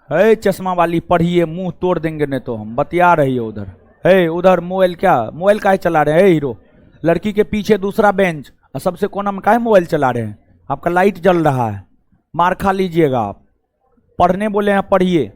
है चश्मा वाली, पढ़िए, मुंह तोड़ देंगे नहीं तो हम। बतिया रही है उधर, है उधर मोबाइल, क्या मोबाइल काहे चला रहे हैं हीरो? लड़की के पीछे दूसरा बेंच और सबसे कोना में काहे मोबाइल चला रहे हैं? आपका लाइट जल रहा है, मार खा लीजिएगा आप। पढ़ने बोले हैं, पढ़िए।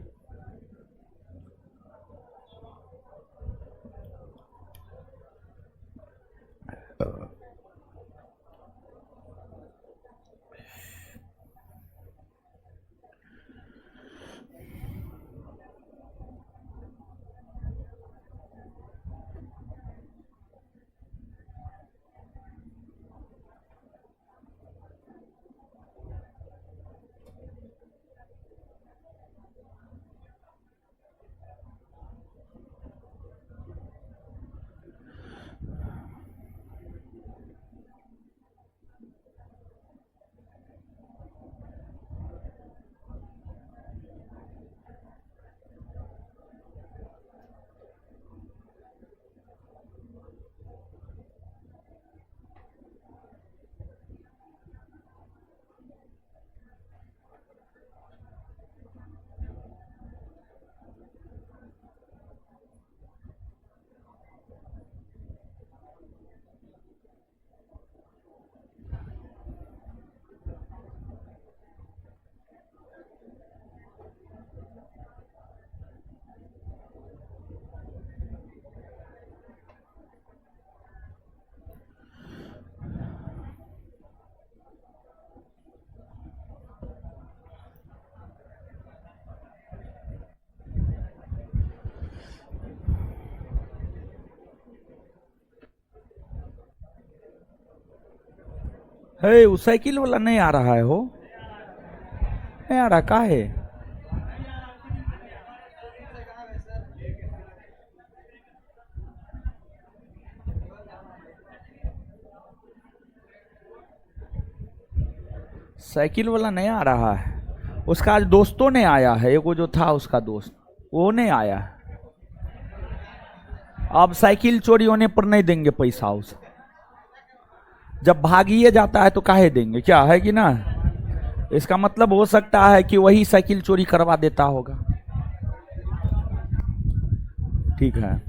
है वो साइकिल वाला नहीं आ रहा है, हो नहीं आ रहा, का है? साइकिल वाला नहीं आ रहा है। उसका आज दोस्तों ने आया है, एगो जो था उसका दोस्त वो नहीं आया है। अब साइकिल चोरी होने पर नहीं देंगे पैसा उसे, जब भागिए जाता है तो काहे देंगे, क्या है कि ना? इसका मतलब हो सकता है कि वही साइकिल चोरी करवा देता होगा। ठीक है,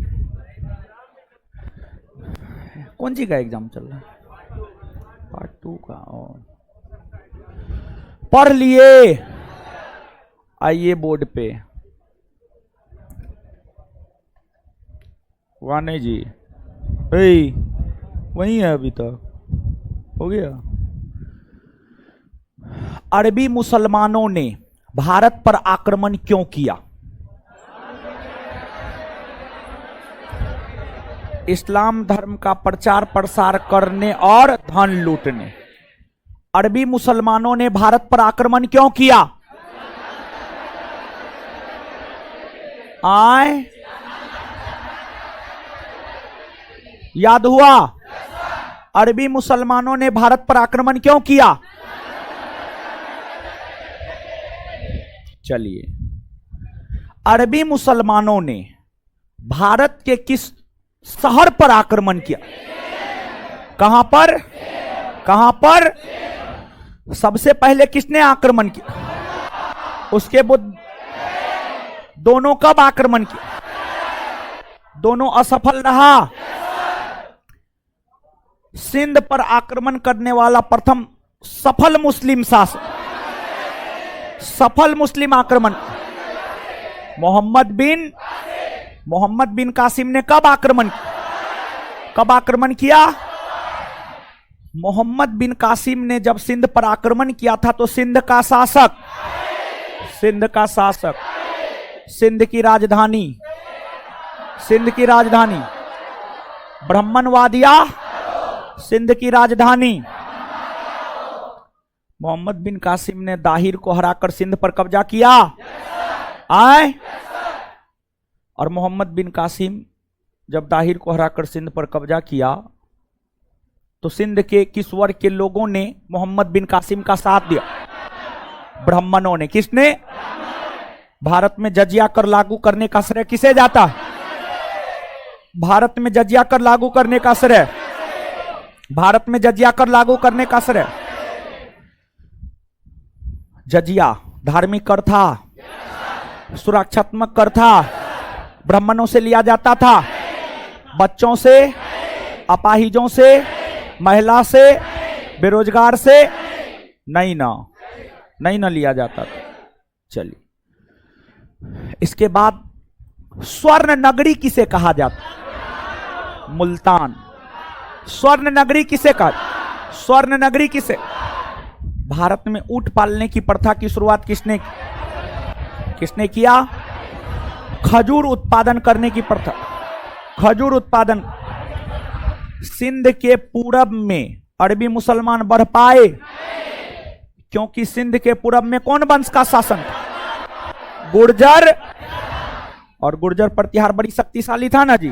कौन सी का एग्जाम चल रहा है? पार्ट 2 का। पढ़ लिए, आइए बोर्ड पे। वाने जी वही है अभी तक, हो गया। अरबी मुसलमानों ने भारत पर आक्रमण क्यों किया? इस्लाम धर्म का प्रचार प्रसार करने और धन लूटने। अरबी मुसलमानों ने भारत पर आक्रमण क्यों किया? आए, याद हुआ? अरबी मुसलमानों ने भारत पर आक्रमण क्यों किया? चलिए, अरबी मुसलमानों ने भारत के किस शहर पर आक्रमण किया? कहां पर? कहां पर? सबसे पहले किसने आक्रमण किया? उसके बाद दोनों कब आक्रमण किया? दोनों असफल रहा। सिंध पर आक्रमण करने वाला प्रथम सफल मुस्लिम शासक, सफल मुस्लिम आक्रमण मोहम्मद बिन कासिम ने कब आक्रमण किया? मोहम्मद बिन कासिम ने जब सिंध पर आक्रमण किया था तो सिंध का शासक, सिंध की राजधानी ब्राह्मणवादिया, सिंध की राजधानी। मोहम्मद बिन कासिम ने दाहिर को हराकर सिंध पर कब्जा किया। आए, और मोहम्मद बिन कासिम जब दाहिर को हराकर सिंध पर कब्जा किया तो सिंध के किस वर्ग के लोगों ने मोहम्मद बिन कासिम का साथ दिया? ब्राह्मणों ने। किसने? भारत में जजिया कर लागू करने का श्रेय किसे जाता है? भारत में जजिया कर लागू करने का श्रेय, भारत में जजिया कर लागू करने का श्रेय। जजिया धार्मिक कर था, सुरक्षात्मक कर था, ब्राह्मणों से लिया जाता था, बच्चों से, अपाहिजों से, महिला से, बेरोजगार से नहीं ना लिया जाता था। चलिए, इसके बाद स्वर्ण नगरी किसे कहा जाता? मुल्तान। स्वर्ण नगरी किसे कहा? स्वर्ण नगरी किसे? भारत में ऊंट पालने की प्रथा की शुरुआत किसने किया? खजूर उत्पादन करने की प्रथा, खजूर उत्पादन। सिंध के पूरब में अरबी मुसलमान बढ़ पाए क्योंकि सिंध के पूरब में कौन वंश का शासन था? गुर्जर। और गुर्जर प्रतिहार बड़ी शक्तिशाली था ना जी,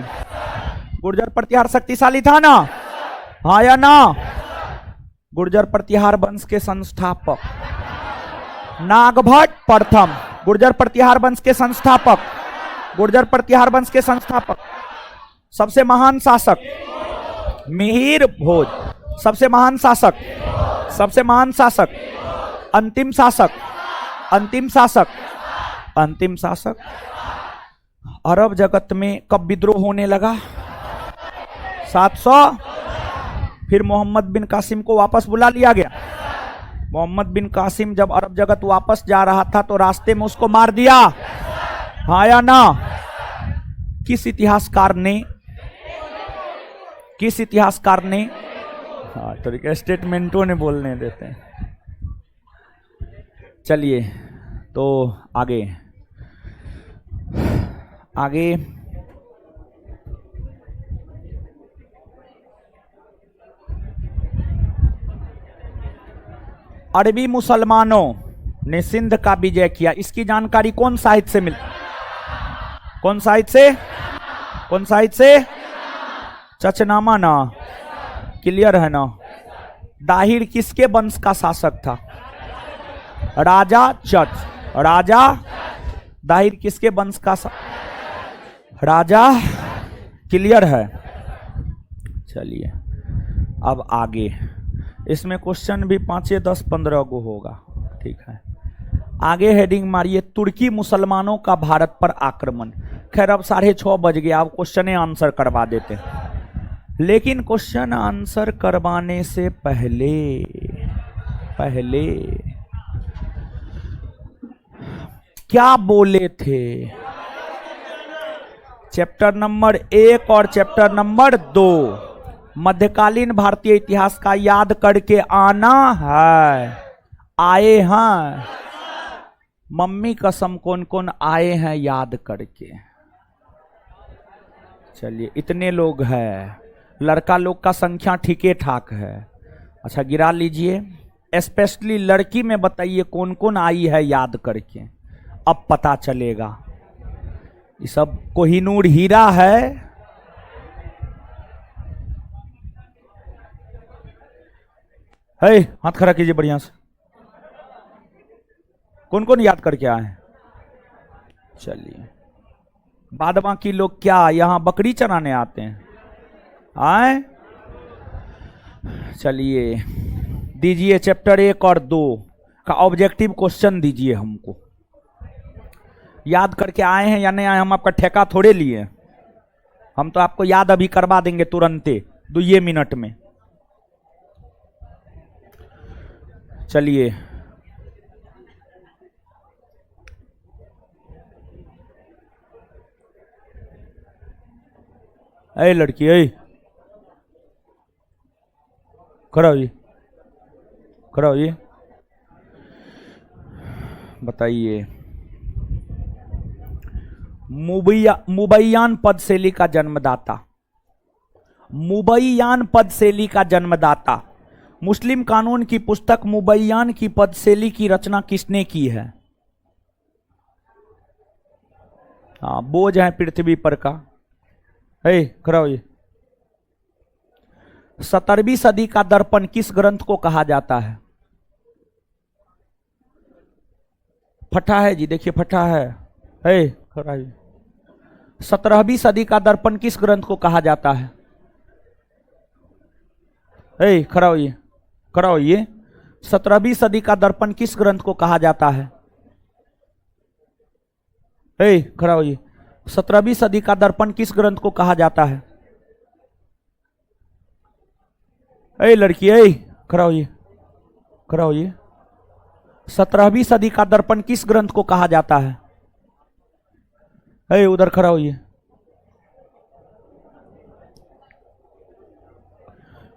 गुर्जर प्रतिहार शक्तिशाली था ना, हाँ या ना? गुर्जर प्रतिहार वंश के संस्थापक नागभट्ट प्रथम, गुर्जर प्रतिहार वंश के संस्थापक, गुर्जर प्रतिहार वंश के संस्थापक। सबसे महान शासक मिहिर भोज, सबसे महान शासक, सबसे महान शासक, अंतिम शासक, अंतिम शासक, अंतिम शासक। अरब जगत में कब विद्रोह होने लगा? 700। फिर मोहम्मद बिन कासिम को वापस बुला लिया गया। मोहम्मद बिन कासिम जब अरब जगत वापस जा रहा था तो रास्ते में उसको मार दिया, हाँ या ना? किस इतिहासकार ने? हाँ, तो स्टेटमेंटों ने बोलने देते हैं। चलिए, तो आगे अरबी मुसलमानों ने सिंध का विजय किया, इसकी जानकारी कौन साहित्य से मिलती? कौन साहित्य से? कौन साहित्य से? चचनामा ना? क्लियर है ना? दाहिर किसके वंश का शासक था? राजा चच। राजा दाहिर किसके वंश का राजा? क्लियर है? चलिए अब आगे, इसमें क्वेश्चन भी 5, 10, 15 गो होगा, ठीक है। आगे हेडिंग मारिए, तुर्की मुसलमानों का भारत पर आक्रमण। खैर अब 6:30 बज गया, अब क्वेश्चन आंसर करवा देते हैं। लेकिन क्वेश्चन आंसर करवाने से पहले क्या बोले थे? चैप्टर नंबर 1 और चैप्टर नंबर 2 मध्यकालीन भारतीय इतिहास का याद करके आना है। आए हैं? मम्मी कसम कौन कौन आए हैं याद करके? चलिए इतने लोग हैं, लड़का लोग का संख्या ठीके ठाक है। अच्छा गिरा लीजिए, स्पेशली लड़की में बताइए कौन कौन आई है याद करके, अब पता चलेगा। ये सब कोहिनूर हीरा है। हाथ खड़ा कीजिए बढ़िया से, कौन कौन याद करके आए हैं? चलिए बाद बाकी लोग क्या यहां बकरी चराने आते हैं? आए? चलिए दीजिए चैप्टर 1 और 2 का ऑब्जेक्टिव क्वेश्चन दीजिए हमको। याद करके आए हैं या नहीं आए, हम आपका ठेका थोड़े लिए, हम तो आपको याद अभी करवा देंगे तुरंते 2 मिनट में। चलिए ए लड़की, ए खड़ा होइए, खड़ा होइए, बताइए मुबैयान पद शैली का जन्मदाता। मुबैयान पद शैली का जन्मदाता। मुस्लिम कानून की पुस्तक मुबैयान की पद शैली की रचना किसने की है? हाँ बोझ है पृथ्वी पर का। हे खड़ा होइए। 17वीं सदी का दर्पण किस ग्रंथ को कहा जाता है? फटा है जी, देखिए फटा है। हे खड़ा होइए। 17वीं सदी का दर्पण किस ग्रंथ को कहा जाता है? हे खड़ा होइए, खड़ा होइए। 17वीं सदी का दर्पण किस ग्रंथ को कहा जाता है? हे खड़ा होइए। 17वीं सदी का दर्पण किस ग्रंथ को कहा जाता है? ए लड़की, ए खड़ा होइए, खड़ा होइए। 17वीं सदी का दर्पण किस ग्रंथ को कहा जाता है? ए उधर खड़ा होइए।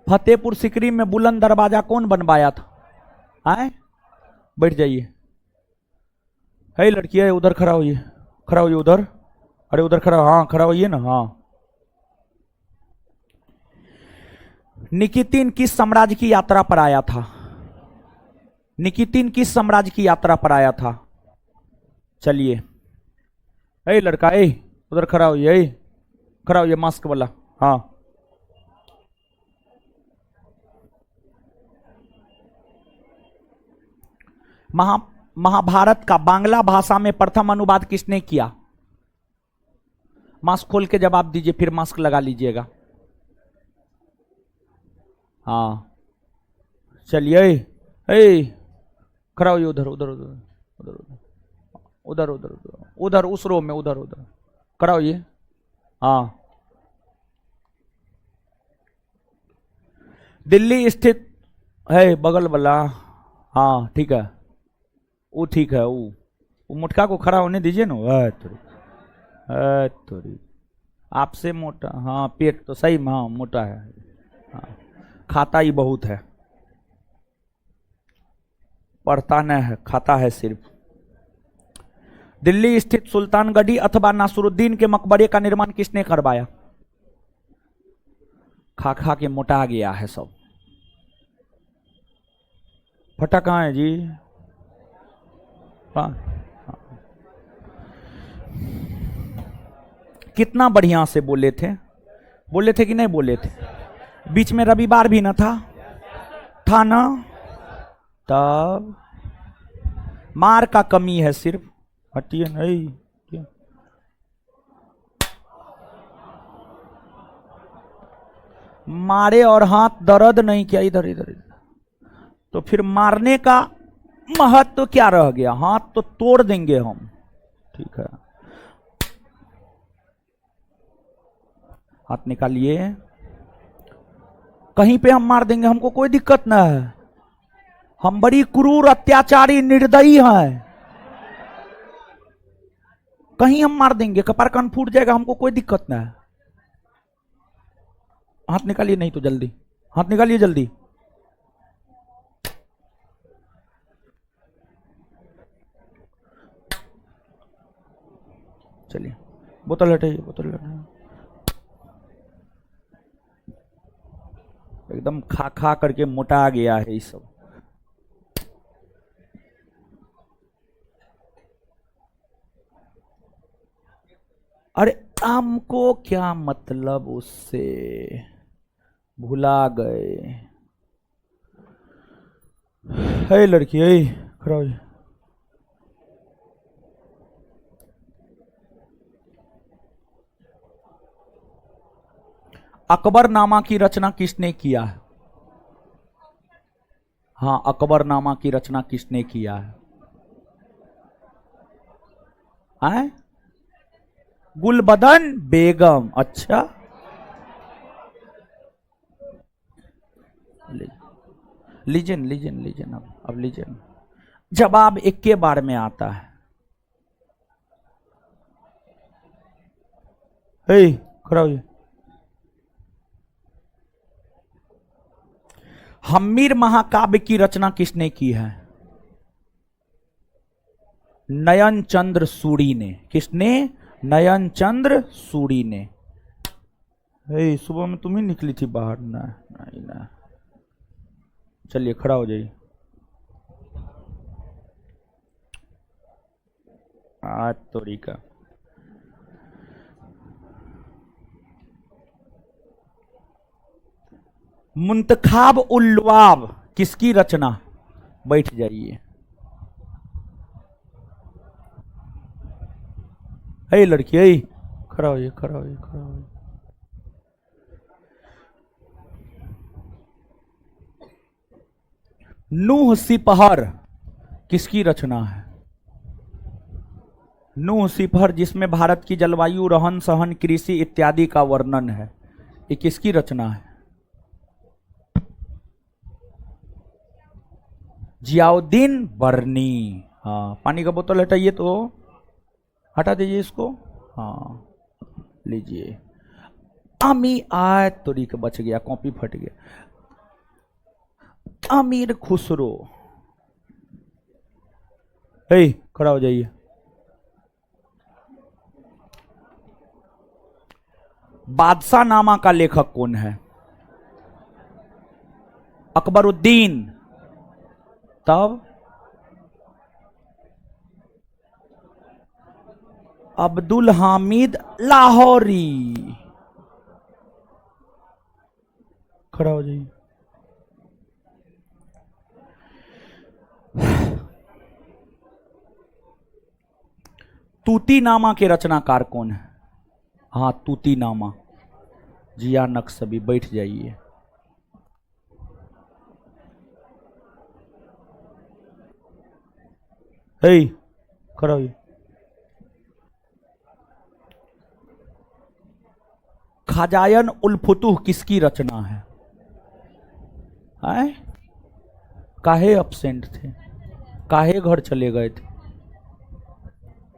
फतेहपुर सिकरी में बुलंद दरवाजा कौन बनवाया था? आए बैठ जाइए। है लड़की, है उधर खड़ा होइए, खड़ा होइए उधर। अरे उधर खड़ा, हाँ खड़ा होइए ना। हाँ निकितिन किस साम्राज्य की यात्रा पर आया था? निकितिन किस साम्राज्य की यात्रा पर आया था? चलिए ए लड़का, ए उधर खड़ा होइए, ए खड़ा होइए मास्क वाला। हाँ महाभारत का बांग्ला भाषा में प्रथम अनुवाद किसने किया? मास्क खोल के जवाब दीजिए, फिर मास्क लगा लीजिएगा। हाँ चलिए, ए खड़ा होइए उधर उधर उधर उधर उधर उधर उधर उधर उस रो में, उधर उधर खड़ा होइए। हाँ दिल्ली स्थित है बगल वाला। हाँ ठीक है, वो ठीक है। वो मुटका को खड़ा होने दीजिए ना। थोड़ी आपसे मोटा, हाँ पेट तो सही में हाँ मोटा है। हाँ खाता ही बहुत है, पढ़ता नहीं है, खाता है सिर्फ। दिल्ली स्थित सुल्तानगढ़ी अथवा नासरुद्दीन के मकबरे का निर्माण किसने करवाया? खा खा के मोटा गया है सब। फटा कहाँ है जी? हाँ। कितना बढ़िया से बोले थे कि नहीं बोले थे? बीच में रविवार भी ना था ना? तब मार का कमी है सिर्फ। हटिए नहीं। मारे और हाथ दर्द नहीं किया, इधर इधर इधर, तो फिर मारने का महत्व तो क्या रह गया? हाथ तो तोड़ देंगे हम। ठीक है, हाथ निकालिए। कहीं पे हम मार देंगे, हमको कोई दिक्कत ना है। हम बड़ी क्रूर, अत्याचारी, निर्दयी हैं। कहीं हम मार देंगे, कपार कान फूट जाएगा, हमको कोई दिक्कत ना है। हाथ निकालिए, नहीं तो जल्दी हाथ निकालिए जल्दी। चलिए, बोतल हटाइए, बोतल हटाइए। एकदम खा खा करके मोटा गया है ये सब। अरे हमको क्या मतलब उससे, भुला गए। है लड़की, है खड़ा हो। अकबरनामा की रचना किसने किया है? हाँ, अकबरनामा की रचना किसने किया है? आए? गुलबदन बेगम। अच्छा, लीजन लीजन लीजन, अब लीजन। जवाब एक के बार में आता है। हे खड़ा हो। हम्मीर महाकाव्य की रचना किसने की है? नयन चंद्र सूरी ने। किसने? नयन चंद्र सूरी ने। सुबह में तुम ही निकली थी बाहर ना? नहीं ना। चलिए खड़ा हो जाइए। आज तोरी का मुंतखाब उल्लुआब किसकी रचना? बैठ जाइए। है लड़की, है खड़ा होइए, खड़ा होइए, खड़ा होइए। नूह सिपहर किसकी रचना है? नूह सिपहर, जिसमें भारत की जलवायु, रहन सहन, कृषि इत्यादि का वर्णन है, ये किसकी रचना है? जियाउद्दीन बर्नी। हाँ, पानी का बोतल हटाइए, तो हटा दीजिए इसको। हाँ, लीजिए। अमी आय तोरी के बच गया, कॉपी फट गया। अमीर खुसरो। हे खड़ा हो जाइए। बादशाह नामा का लेखक कौन है? अकबरुद्दीन। तब अब्दुल हामिद लाहौरी। खड़ा हो जाइए। तूती नामा के रचनाकार कौन है? हाँ, तूती नामा, जिया नक्शबी। बैठ जाइए। हे खड़ा होइए। खजायन उल फुतूह किसकी रचना है? आए? काहे अपसेंट थे? काहे घर चले गए थे?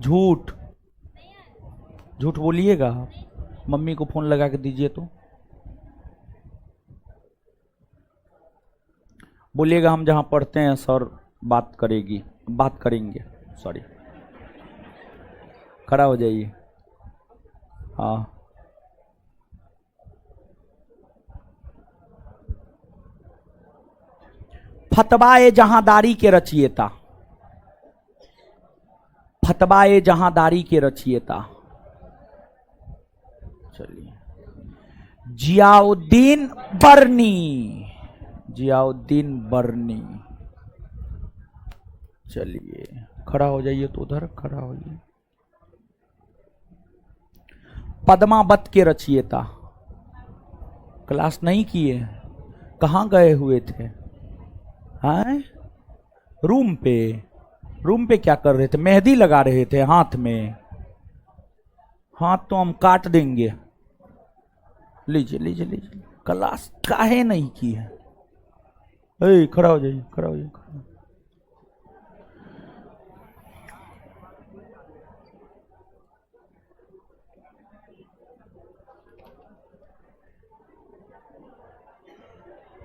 झूठ झूठ बोलिएगा। मम्मी को फोन लगा के दीजिए, तो बोलिएगा हम जहां पढ़ते हैं सर बात करेंगे। सॉरी, खड़ा हो जाइए। हाँ, फतवाए जहांदारी के रचयिता, फतवाए जहांदारी के रचयिता, चलिए जियाउद्दीन बरनी, जियाउद्दीन बरनी। चलिए खड़ा हो जाइए, तो उधर खड़ा होइए। पद्मावत के रचयिता, क्लास नहीं किए, कहाँ गए हुए थे? हैं? रूम पे, रूम पे क्या कर रहे थे? मेहंदी लगा रहे थे हाथ में। हाथ तो हम काट देंगे। लीजिए लीजिए लीजिए, क्लास काहे नहीं की है? खड़ा हो जाइए, खड़ा हो जाइए।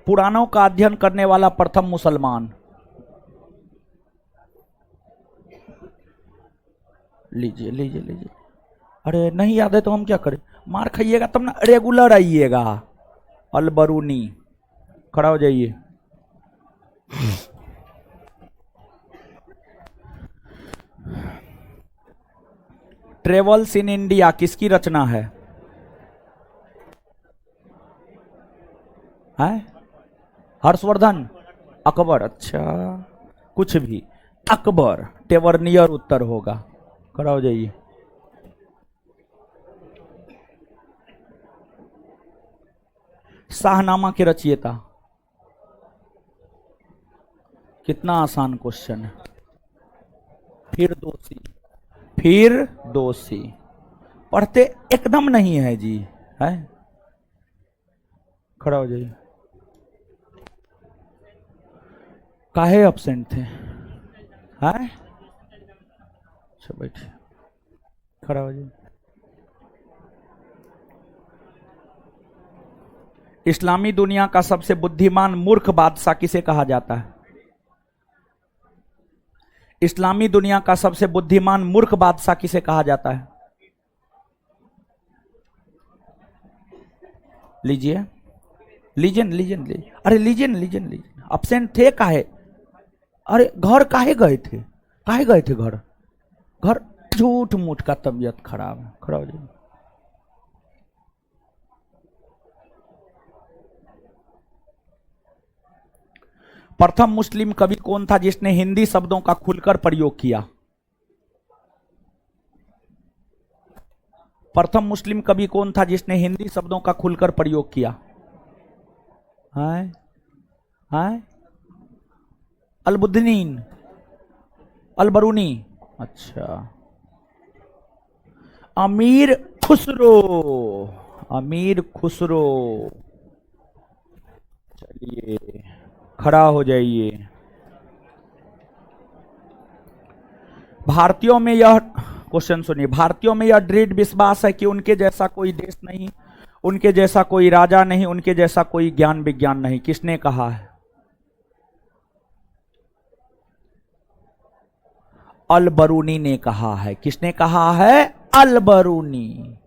पुराणों का अध्ययन करने वाला प्रथम मुसलमान। लीजिए लीजिए लीजिए। अरे नहीं याद है तो हम क्या करें? मार खाइएगा तब ना, रेगुलर आइएगा। अल बरूनी, खड़ा हो जाइए। ट्रेवल्स इन इंडिया किसकी रचना है? हर्षवर्धन, अकबर। अच्छा, कुछ भी, अकबर। टेवर्नियर उत्तर होगा। खड़ा हो जाइए। शाहनामा के रचयिता। कितना आसान क्वेश्चन है। फिर दोषी, फिर दोषी। पढ़ते एकदम नहीं है जी, है? खड़ा हो जाइए। काहे एब्सेंट थे? हैं? अच्छा बैठिए, खड़ा हो जाइए। इस्लामी दुनिया का सबसे बुद्धिमान मूर्ख बादशाह किसे कहा जाता है? इस्लामी दुनिया का सबसे बुद्धिमान मूर्ख बादशाह किसे कहा जाता है? लीजिए लीजन लीजन लीजिए। अरे लीजन लीजन लीजिए। अब्सेंट थे काहे? अरे घर काहे गए थे? काहे गए थे घर? घर झूठ मूठ का तबीयत खराब है। खड़ा हो जाइए। प्रथम मुस्लिम कवि कौन था जिसने हिंदी शब्दों का खुलकर प्रयोग किया? प्रथम मुस्लिम कवि कौन था जिसने हिंदी शब्दों का खुलकर प्रयोग किया? है? है? अलबुद्दीन, अलबरूनी। अच्छा, अमीर खुसरो, अमीर खुसरो। चलिए खड़ा हो जाइए। भारतीयों में यह क्वेश्चन सुनिए, भारतीयों में यह दृढ़ विश्वास है कि उनके जैसा कोई देश नहीं, उनके जैसा कोई राजा नहीं, उनके जैसा कोई ज्ञान विज्ञान नहीं। किसने कहा है? अल बरूनी ने कहा है। किसने कहा है? अल बरूनी।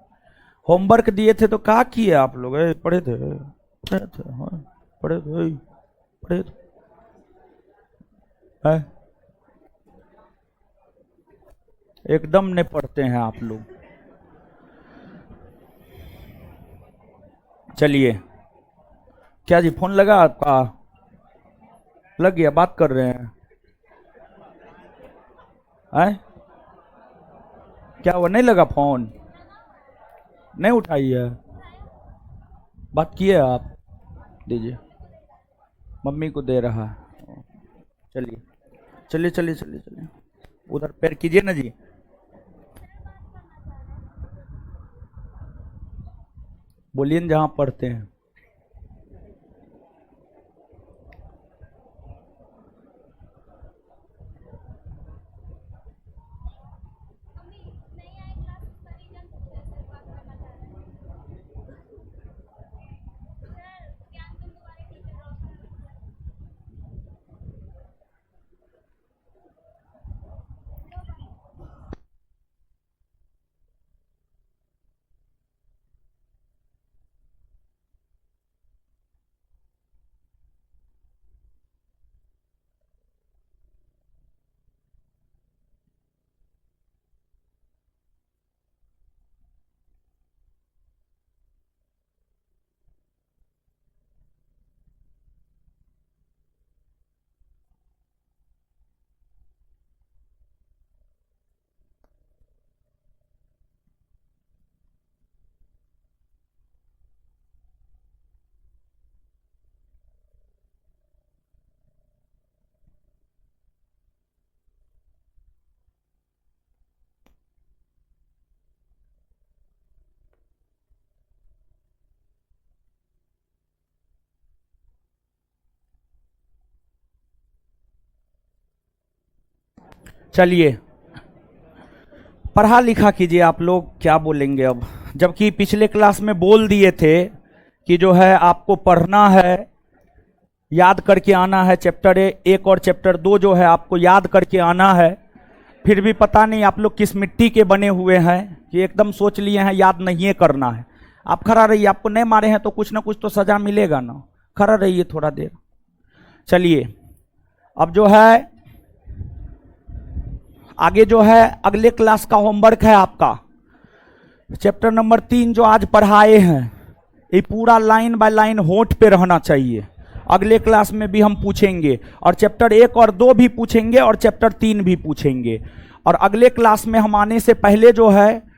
होमवर्क दिए थे तो क्या किए आप लोग? पढ़े थे, पढ़े थे, हाँ, पढ़े थे, पढ़े थे। एकदम नहीं पढ़ते हैं आप लोग। चलिए, क्या जी फोन लगा आपका? लग गया, बात कर रहे हैं? क्या वो नहीं लगा फोन? नहीं उठाई है? बात किए आप? दीजिए, मम्मी को दे रहा है। चलिए चलिए चलिए चलिए चलिए, उधर पैर कीजिए ना जी। बोलिए जहां पढ़ते हैं। चलिए पढ़ा लिखा कीजिए, आप लोग क्या बोलेंगे अब, जबकि पिछले क्लास में बोल दिए थे कि जो है आपको पढ़ना है, याद करके आना है। चैप्टर 1 और चैप्टर 2 जो है आपको याद करके आना है। फिर भी पता नहीं आप लोग किस मिट्टी के बने हुए हैं कि एकदम सोच लिए हैं याद नहीं करना है। आप खड़ा रहिए, आपको नहीं मारे हैं तो कुछ ना कुछ तो सजा मिलेगा ना, खड़ा रहिए थोड़ा देर। चलिए अब जो है आगे जो है अगले क्लास का होमवर्क है आपका, चैप्टर नंबर 3 जो आज पढ़ाए हैं, ये पूरा लाइन बाय लाइन होठ पे रहना चाहिए। अगले क्लास में भी हम पूछेंगे, और चैप्टर 1 और 2 भी पूछेंगे, और चैप्टर 3 भी पूछेंगे। और अगले क्लास में हम आने से पहले जो है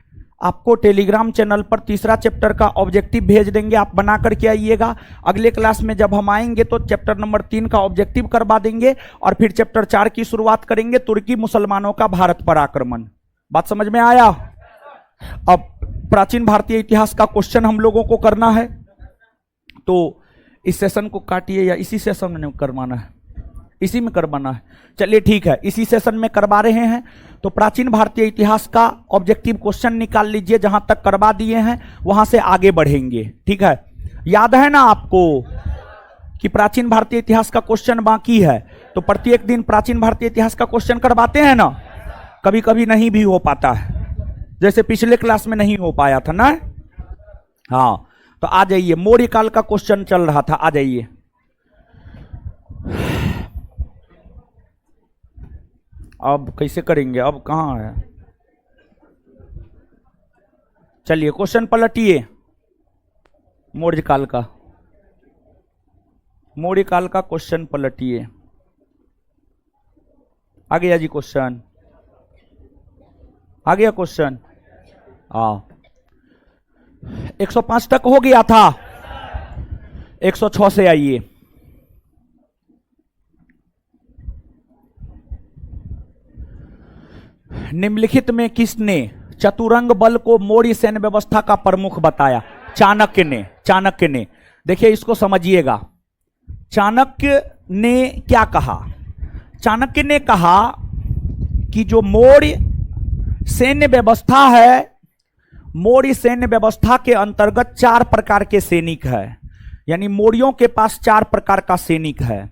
आपको टेलीग्राम चैनल पर तीसरा चैप्टर का ऑब्जेक्टिव भेज देंगे, आप बना करके आइएगा। अगले क्लास में जब हम आएंगे तो चैप्टर नंबर 3 का ऑब्जेक्टिव करवा देंगे, और फिर चैप्टर 4 की शुरुआत करेंगे, तुर्की मुसलमानों का भारत पर आक्रमण। बात समझ में आया? अब प्राचीन भारतीय इतिहास का क्वेश्चन हम लोगों को करना है, तो इस सेशन को काटिए या इसी सेशन में करवाना है? इसी में करवाना है। चलिए ठीक है, इसी सेशन में करवा रहे हैं। तो प्राचीन भारतीय इतिहास का ऑब्जेक्टिव क्वेश्चन निकाल लीजिए, जहां तक करवा दिए हैं वहां से आगे बढ़ेंगे। ठीक है, याद है ना आपको कि प्राचीन भारतीय इतिहास का क्वेश्चन बाकी है? तो प्रत्येक दिन प्राचीन भारतीय इतिहास का क्वेश्चन करवाते हैं ना। कभी कभी नहीं भी हो पाता है, जैसे पिछले क्लास में नहीं हो पाया था ना। हाँ, तो आ जाइए, मौर्य काल का क्वेश्चन चल रहा था, आ जाइए। अब कैसे करेंगे, अब कहां है? चलिए क्वेश्चन पलटिए, मौर्य काल का, मौर्य काल का क्वेश्चन पलटिए। आ गया जी क्वेश्चन, आ गया क्वेश्चन। 105 तक हो गया था, 106 से आइए। निम्नलिखित में किसने चतुरंग बल को मौर्य सैन्य व्यवस्था का प्रमुख बताया? चाणक्य ने। चाणक्य ने, देखिए इसको समझिएगा। चाणक्य ने क्या कहा? चाणक्य ने कहा कि जो मौर्य सैन्य व्यवस्था है, मौर्य सैन्य व्यवस्था के अंतर्गत 4 प्रकार के सैनिक है। यानी मौर्यों के पास 4 प्रकार का सैनिक है।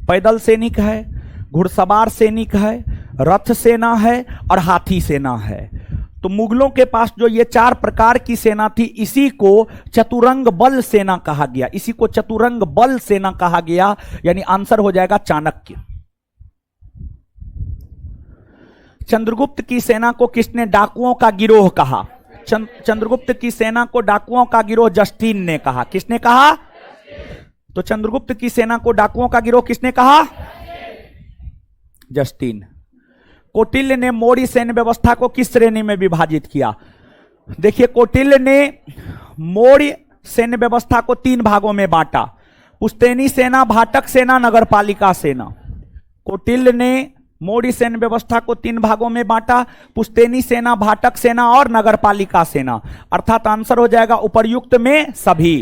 पैदल सैनिक है, घुड़सवार सैनिक है, रथ सेना है और हाथी सेना है। तो मुगलों के पास जो ये 4 प्रकार की सेना थी, इसी को चतुरंग बल सेना कहा गया। इसी को चतुरंग बल सेना कहा गया। यानी आंसर हो जाएगा चाणक्य। चंद्रगुप्त की सेना को किसने डाकुओं का गिरोह कहा? चंद्रगुप्त की सेना को डाकुओं का गिरोह जस्टिन ने कहा। किसने कहा? तो चंद्रगुप्त की सेना को डाकुओं का गिरोह किसने कहा? जस्टिन। कौटिल्य ने मौर्य सैन्य व्यवस्था को किस श्रेणी में विभाजित किया? देखिए, कौटिल्य ने मौर्य सैन्य व्यवस्था को 3 भागों में बांटा। पुश्तैनी सेना, भाटक सेना, नगरपालिका सेना। कौटिल्य ने मौर्य सैन्य व्यवस्था को 3 भागों में बांटा, पुश्तैनी सेना, भाटक सेना और नगरपालिका सेना। अर्थात आंसर हो जाएगा उपर्युक्त में सभी।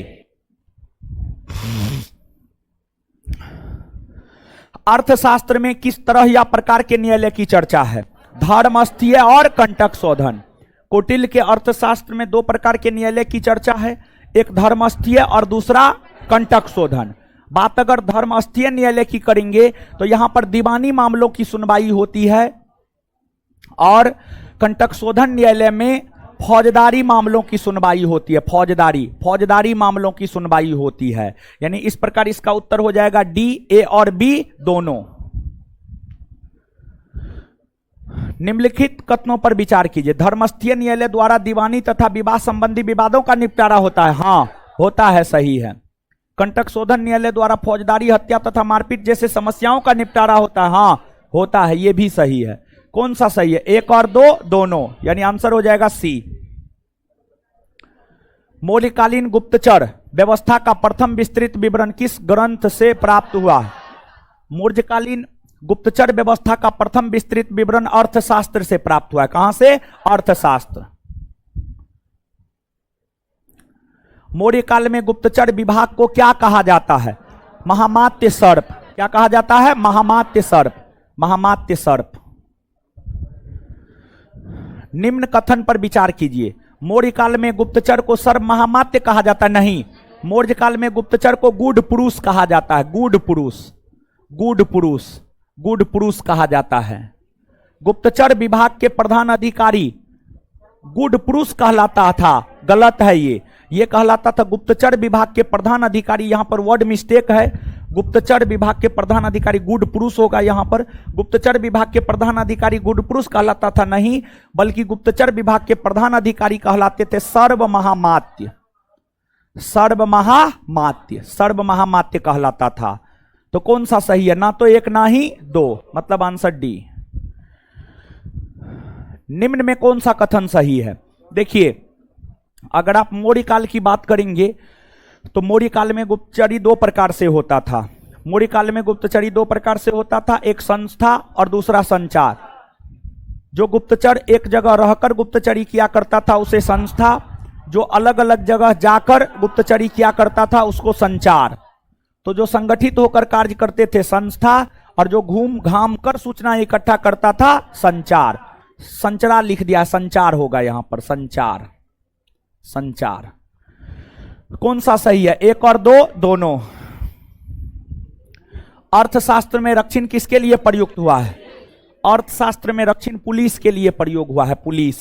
अर्थशास्त्र में किस तरह या प्रकार के न्यायालय की चर्चा है? धर्मस्थीय और कंटक शोधन। कौटिल्य के अर्थशास्त्र में 2 प्रकार के न्यायालय की चर्चा है, एक धर्मस्थीय और दूसरा कंटक शोधन। बात अगर धर्मस्थीय न्यायालय की करेंगे तो यहां पर दीवानी मामलों की सुनवाई होती है, और कंटक शोधन न्यायालय में फौजदारी मामलों की सुनवाई होती है। फौजदारी मामलों की सुनवाई होती है। यानी इस प्रकार इसका उत्तर हो जाएगा डी, ए और बी दोनों। निम्नलिखित कथनों पर विचार कीजिए। धर्मस्थीय न्यायालय द्वारा दीवानी तथा विवाह संबंधी विवादों का निपटारा होता है। हाँ, होता है, सही है। कंटक शोधन न्यायालय द्वारा फौजदारी, हत्या तथा मारपीट जैसे समस्याओं का निपटारा होता है। हाँ, होता है, यह भी सही है। कौन सा सही है? 1 और 2 दोनों। यानी आंसर हो जाएगा सी। मौर्यकालीन गुप्तचर व्यवस्था का प्रथम विस्तृत विवरण किस ग्रंथ से प्राप्त हुआ? मौर्यकालीन गुप्तचर व्यवस्था का प्रथम विस्तृत विवरण अर्थशास्त्र से प्राप्त हुआ है। कहां से? अर्थशास्त्र। मौर्य काल में गुप्तचर विभाग को क्या कहा जाता है? महामात्य सर्प। क्या कहा जाता है? महामात्य सर्प। महामात्य सर्प। निम्न कथन पर विचार कीजिए। मौर्य काल में गुप्तचर को सर्व महामात्य कहा जाता नहीं, मौर्य काल में गुप्तचर को गूढ़ पुरुष कहा जाता है। गूढ़ पुरुष, गूढ़ पुरुष, गूढ़ पुरुष कहा जाता है। गुप्तचर विभाग के प्रधान अधिकारी गूढ़ पुरुष कहलाता था, गलत है ये कहलाता था गुप्तचर विभाग के प्रधान अधिकारी। यहां पर वर्ड मिस्टेक है, गुप्तचर विभाग के प्रधान अधिकारी गूढ़ पुरुष होगा यहां पर। गुप्तचर विभाग के प्रधान अधिकारी गूढ़ पुरुष कहलाता था नहीं, बल्कि गुप्तचर विभाग के प्रधान अधिकारी कहलाते थे सर्व महामात्य, सर्व महामात्य, सर्व महामात्य कहलाता था। तो कौन सा सही है? ना तो एक ना ही दो, मतलब आंसर डी। निम्न में कौन सा कथन सही है? देखिए, अगर आप मौर्य काल की बात करेंगे तो मौर्य काल में गुप्तचरी दो प्रकार से होता था। मौर्य काल में गुप्तचरी दो प्रकार से होता था, एक संस्था और दूसरा संचार। जो गुप्तचर एक जगह रहकर गुप्तचरी किया करता था उसे संस्था, जो अलग अलग जगह जाकर गुप्तचरी किया करता था उसको संचार। तो जो संगठित होकर कार्य करते थे संस्था, और जो घूम घाम कर सूचना इकट्ठा करता था संचार। संचरा लिख दिया, संचार होगा यहां पर, संचार, संचार। कौन सा सही है? एक और दो, दोनों। अर्थशास्त्र में रक्षण किसके लिए प्रयुक्त हुआ है? अर्थशास्त्र में रक्षण पुलिस के लिए प्रयोग हुआ है, पुलिस,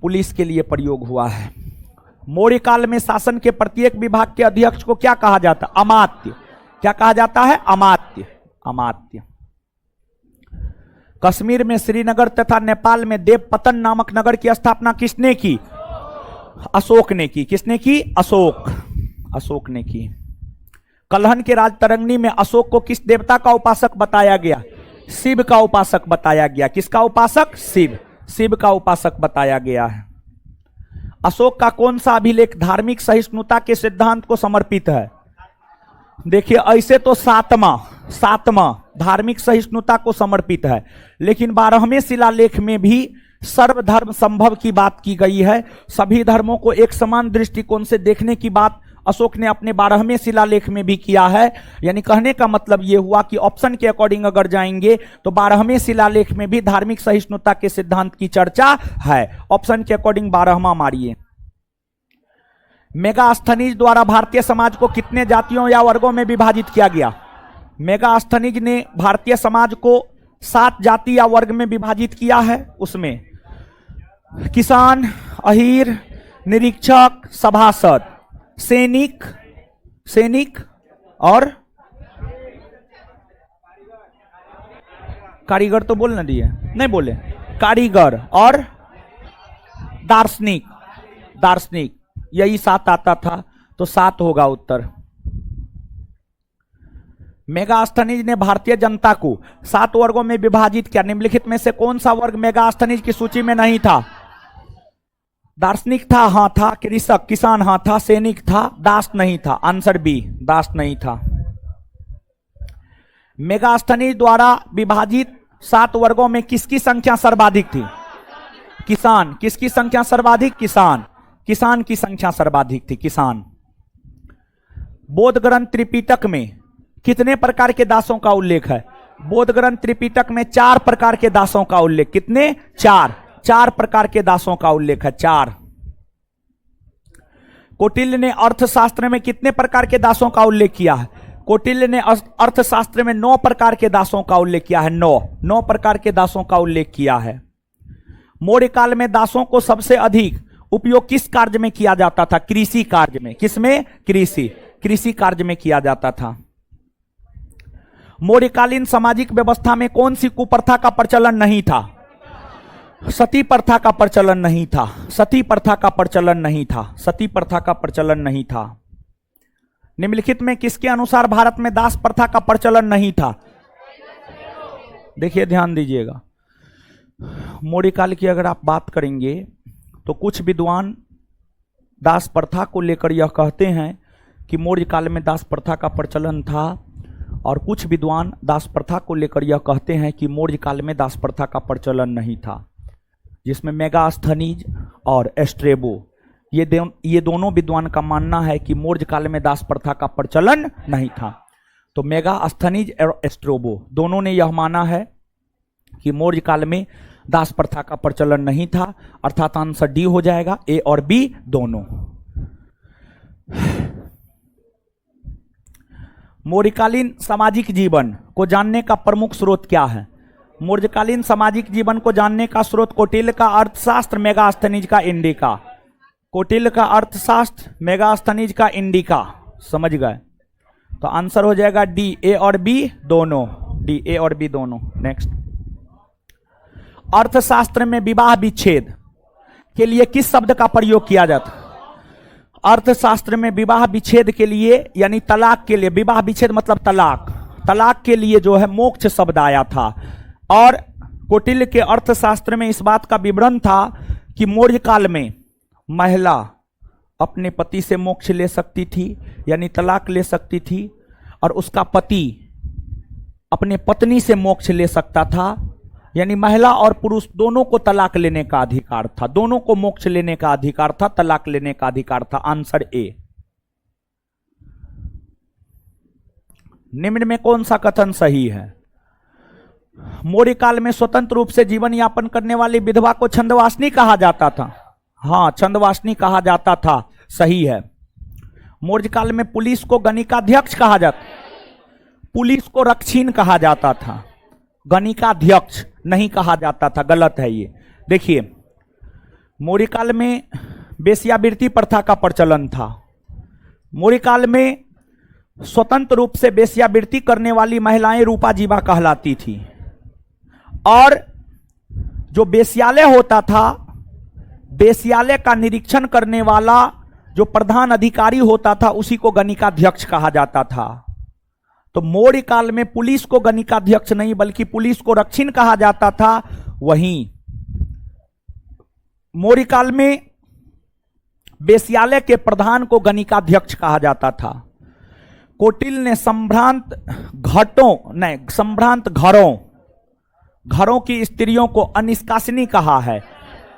पुलिस के लिए प्रयोग हुआ है। मौर्य काल में शासन के प्रत्येक विभाग के अध्यक्ष को क्या कहा जाता? अमात्य। क्या कहा जाता है? अमात्य, अमात्य। कश्मीर में श्रीनगर तथा नेपाल में देवपतन नामक नगर की स्थापना किसने की? अशोक ने की। किसने की? अशोक, अशोक ने की। कलहन के राजतरंगिणी में अशोक को किस देवता का उपासक बताया गया? शिव का उपासक बताया गया। किसका उपासक? शिव, शिव का उपासक बताया गया है। अशोक का कौन सा अभिलेख धार्मिक सहिष्णुता के सिद्धांत को समर्पित है? देखिए, ऐसे तो सातवां धार्मिक सहिष्णुता को समर्पित है, लेकिन 12वें शिलालेख में भी सर्वधर्म संभव की बात की गई है। सभी धर्मों को एक समान दृष्टिकोण से देखने की बात अशोक ने अपने 12वें शिलालेख में भी किया है। यानी कहने का मतलब यह हुआ कि ऑप्शन के अकॉर्डिंग अगर जाएंगे तो 12वें शिलालेख में भी धार्मिक सहिष्णुता के सिद्धांत की चर्चा है। ऑप्शन के अकॉर्डिंग 12वां मारिए। मेगास्थनीज द्वारा भारतीय समाज को कितने जातियों या वर्गों में विभाजित किया गया? मेगास्थनीज ने भारतीय समाज को 7 जाति या वर्ग में विभाजित किया है। उसमें किसान, अहीर, निरीक्षक, सभासद, सैनिक, सैनिक और कारीगर तो बोलना दिए, नहीं बोले, कारीगर और दार्शनिक, दार्शनिक, यही 7 आता था, तो 7 होगा उत्तर। मेगास्थनीज ने भारतीय जनता को 7 वर्गों में विभाजित किया। निम्नलिखित में से कौन सा वर्ग मेगास्थनीज की सूची में नहीं था? दार्शनिक था, हाँ था। कृषक, किसान, हाँ था। सैनिक था, दास नहीं था। आंसर बी, दास नहीं था। मेगास्थनीज द्वारा विभाजित 7 वर्गों में किसकी संख्या सर्वाधिक थी? किसान। किसकी संख्या सर्वाधिक? किसान, किसान की संख्या सर्वाधिक थी, किसान। बोध ग्रंथ त्रिपिटक में कितने प्रकार के दासों का उल्लेख है? बोध ग्रंथ त्रिपिटक में 4 प्रकार के दासों का उल्लेख। कितने? 4 प्रकार के दासों का उल्लेख है, 4। कौटिल्य ने अर्थशास्त्र में कितने प्रकार के दासों का उल्लेख किया है? कौटिल्य ने अर्थशास्त्र में 9 प्रकार के दासों का उल्लेख किया है। 9 प्रकार के दासों का उल्लेख किया है। मौर्य काल में दासों को सबसे अधिक उपयोग किस कार्य में किया जाता था? कृषि कार्य में। किसमें? कृषि कार्य में किया जाता था। मौर्यकालीन सामाजिक व्यवस्था में कौन सी कुप्रथा का प्रचलन नहीं था? सती प्रथा का प्रचलन नहीं था। सती प्रथा का प्रचलन नहीं था। सती प्रथा का प्रचलन नहीं था। निम्नलिखित में किसके अनुसार भारत में दास प्रथा का प्रचलन नहीं था? देखिए, ध्यान दीजिएगा। मौर्य काल की अगर आप बात करेंगे तो कुछ विद्वान दास प्रथा को लेकर यह कहते हैं कि मौर्य काल में दास प्रथा का प्रचलन था, और कुछ विद्वान दास प्रथा को लेकर यह कहते हैं कि मौर्य काल में दास प्रथा का प्रचलन नहीं था, जिसमें मेगास्थनीज और एस्ट्रेबो, ये दोनों विद्वान का मानना है कि मौर्य काल में दास प्रथा का प्रचलन नहीं था। तो मेगास्थनीज और एस्ट्रेबो दोनों ने यह माना है कि मौर्य काल में दास प्रथा का प्रचलन नहीं था, अर्थात आंसर डी हो जाएगा, ए और बी दोनों। मौर्यकालीन सामाजिक जीवन को जानने का प्रमुख स्रोत क्या है? मौर्यकालीन सामाजिक जीवन को जानने का स्रोत कौटिल्य का अर्थशास्त्र, मेगास्थनीज का इंडिका। कौटिल्य का अर्थशास्त्र, मेगास्थनीज का इंडिका। समझ गए? तो आंसर हो जाएगा डी, ए और बी दोनों, डी, ए और बी दोनों। नेक्स्ट, अर्थशास्त्र में विवाह विच्छेद के लिए किस शब्द का प्रयोग किया जाता? अर्थशास्त्र में विवाह विच्छेद के लिए यानी तलाक के लिए, विवाह विच्छेद मतलब तलाक, तलाक के लिए जो है मोक्ष शब्द आया था। और कौटिल्य के अर्थशास्त्र में इस बात का विवरण था कि मौर्य काल में महिला अपने पति से मोक्ष ले सकती थी यानी तलाक ले सकती थी, और उसका पति अपने पत्नी से मोक्ष ले सकता था, यानी महिला और पुरुष दोनों को तलाक लेने का अधिकार था, दोनों को मोक्ष लेने का अधिकार था, तलाक लेने का अधिकार था। Answer A. निम्न में कौन सा कथन सही है? मौर्य काल में स्वतंत्र रूप से जीवन यापन करने वाली विधवा को छंदवासिनी कहा जाता था। हाँ, छंदवासिनी कहा जाता था, सही है। मौर्य काल में पुलिस को गणिकाध्यक्ष कहा जाता, पुलिस को रक्षीन कहा जाता था, गणिकाध्यक्ष नहीं कहा जाता था, गलत है ये। देखिए, मौर्य काल में वेश्यावृत्ति प्रथा का प्रचलन था। मौर्य काल में स्वतंत्र रूप से वेश्यावृत्ति करने वाली महिलाएं रूपा जीवा कहलाती थी, और जो वेश्यालय होता था, वेश्यालय का निरीक्षण करने वाला जो प्रधान अधिकारी होता था उसी को गणिकाध्यक्ष कहा जाता था। तो मौर्य काल में पुलिस को गणिकाध्यक्ष नहीं बल्कि पुलिस को रक्षीन कहा जाता था। वहीं मौर्य काल में वेश्यालय के प्रधान को गणिकाध्यक्ष कहा जाता था। कौटिल्य ने संभ्रांत घरों की स्त्रियों को अनिष्कासिनी कहा है।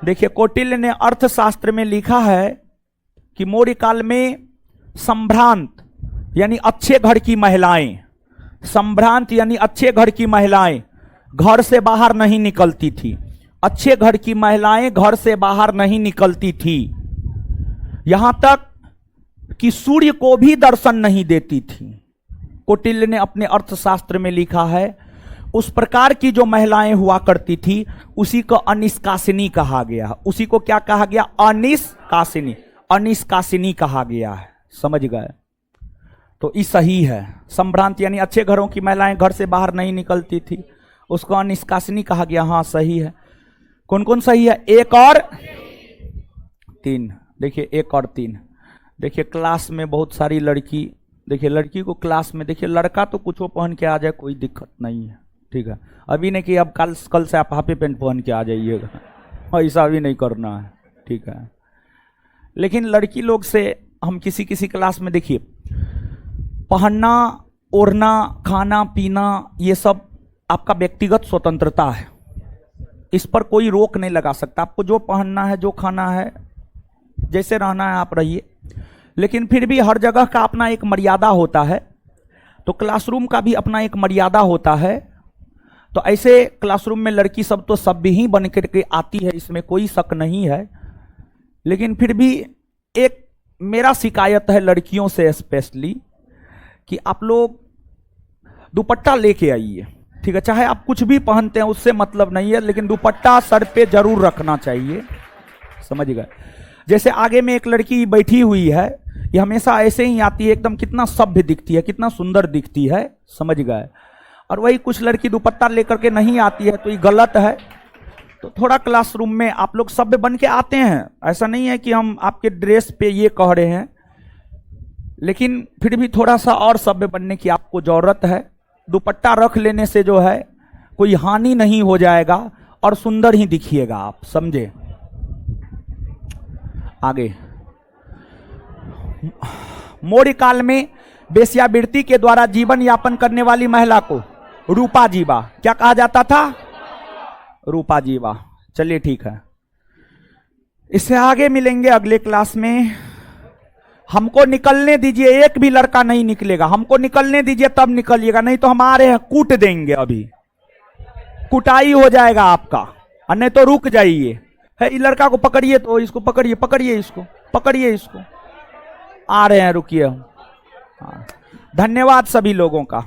देखिए, कौटिल्य ने अर्थशास्त्र में लिखा है कि मौर्य काल में संभ्रांत यानी अच्छे घर की महिलाएं, संभ्रांत यानी अच्छे घर की महिलाएं घर से बाहर नहीं निकलती थी। अच्छे घर की महिलाएं घर से बाहर नहीं निकलती थी, यहां तक कि सूर्य को भी दर्शन नहीं देती थी। कौटिल्य ने अपने अर्थशास्त्र में लिखा है उस प्रकार की जो महिलाएं हुआ करती थी उसी को अनिष्कासिनी कहा गया। उसी को क्या कहा गया? अनिष्कासिनी, अनिष्कासिनी कहा गया है। समझ गए? तो ये सही है। संभ्रांत यानी अच्छे घरों की महिलाएं घर से बाहर नहीं निकलती थी, उसको अनिष्कासिनी कहा गया। हाँ, सही है। कौन कौन सही है? एक और तीन। देखिए, एक और तीन। देखिए, क्लास में बहुत सारी लड़की, देखिए लड़की को क्लास में, देखिए लड़का तो कुछ पहन के आ जाए कोई दिक्कत नहीं है, ठीक है। अभी नहीं कि अब कल से आप हाफी पेंट पहन के आ जाइएगा, ऐसा भी नहीं करना है, ठीक है। लेकिन लड़की लोग से हम किसी किसी क्लास में देखिए पहनना, ओढ़ना, खाना पीना, ये सब आपका व्यक्तिगत स्वतंत्रता है, इस पर कोई रोक नहीं लगा सकता। आपको जो पहनना है, जो खाना है, जैसे रहना है आप रहिए, लेकिन फिर भी हर जगह का अपना एक मर्यादा होता है। तो क्लासरूम का भी अपना एक मर्यादा होता है। तो ऐसे क्लासरूम में लड़की सब तो सब भी ही बन करके आती है, इसमें कोई शक नहीं है। लेकिन फिर भी एक मेरा शिकायत है लड़कियों से स्पेशली कि आप लोग दुपट्टा लेके आइए, ठीक है। चाहे आप कुछ भी पहनते हैं उससे मतलब नहीं है, लेकिन दुपट्टा सर पे जरूर रखना चाहिए, समझ गए। जैसे आगे में एक लड़की बैठी हुई है, ये हमेशा ऐसे ही आती है, एकदम कितना सभ्य दिखती है, कितना सुंदर दिखती है, समझ गए। और वही कुछ लड़की दुपट्टा लेकर के नहीं आती है, तो ये गलत है। तो थोड़ा क्लासरूम में आप लोग सभ्य बन के आते हैं, ऐसा नहीं है कि हम आपके ड्रेस पे ये कह रहे हैं, लेकिन फिर भी थोड़ा सा और सभ्य बनने की आपको जरूरत है। दुपट्टा रख लेने से जो है कोई हानि नहीं हो जाएगा और सुंदर ही दिखिएगा आप, समझे। आगे, मौर्य काल में वेश्यावृत्ति के द्वारा जीवन यापन करने वाली महिला को रूपा जीवा क्या कहा जाता था? रूपा जीवा। चलिए ठीक है, इससे आगे मिलेंगे अगले क्लास में। हमको निकलने दीजिए, एक भी लड़का नहीं निकलेगा, हमको निकलने दीजिए तब निकलिएगा, नहीं तो हम आ रहे हैं, कूट देंगे, अभी कुटाई हो जाएगा आपका। और नहीं तो रुक जाइए। है इस लड़का को पकड़िए, तो इसको पकड़िए, पकड़िए इसको, पकड़िए इसको। आ रहे हैं, रुकिए हम। हाँ, धन्यवाद सभी लोगों का।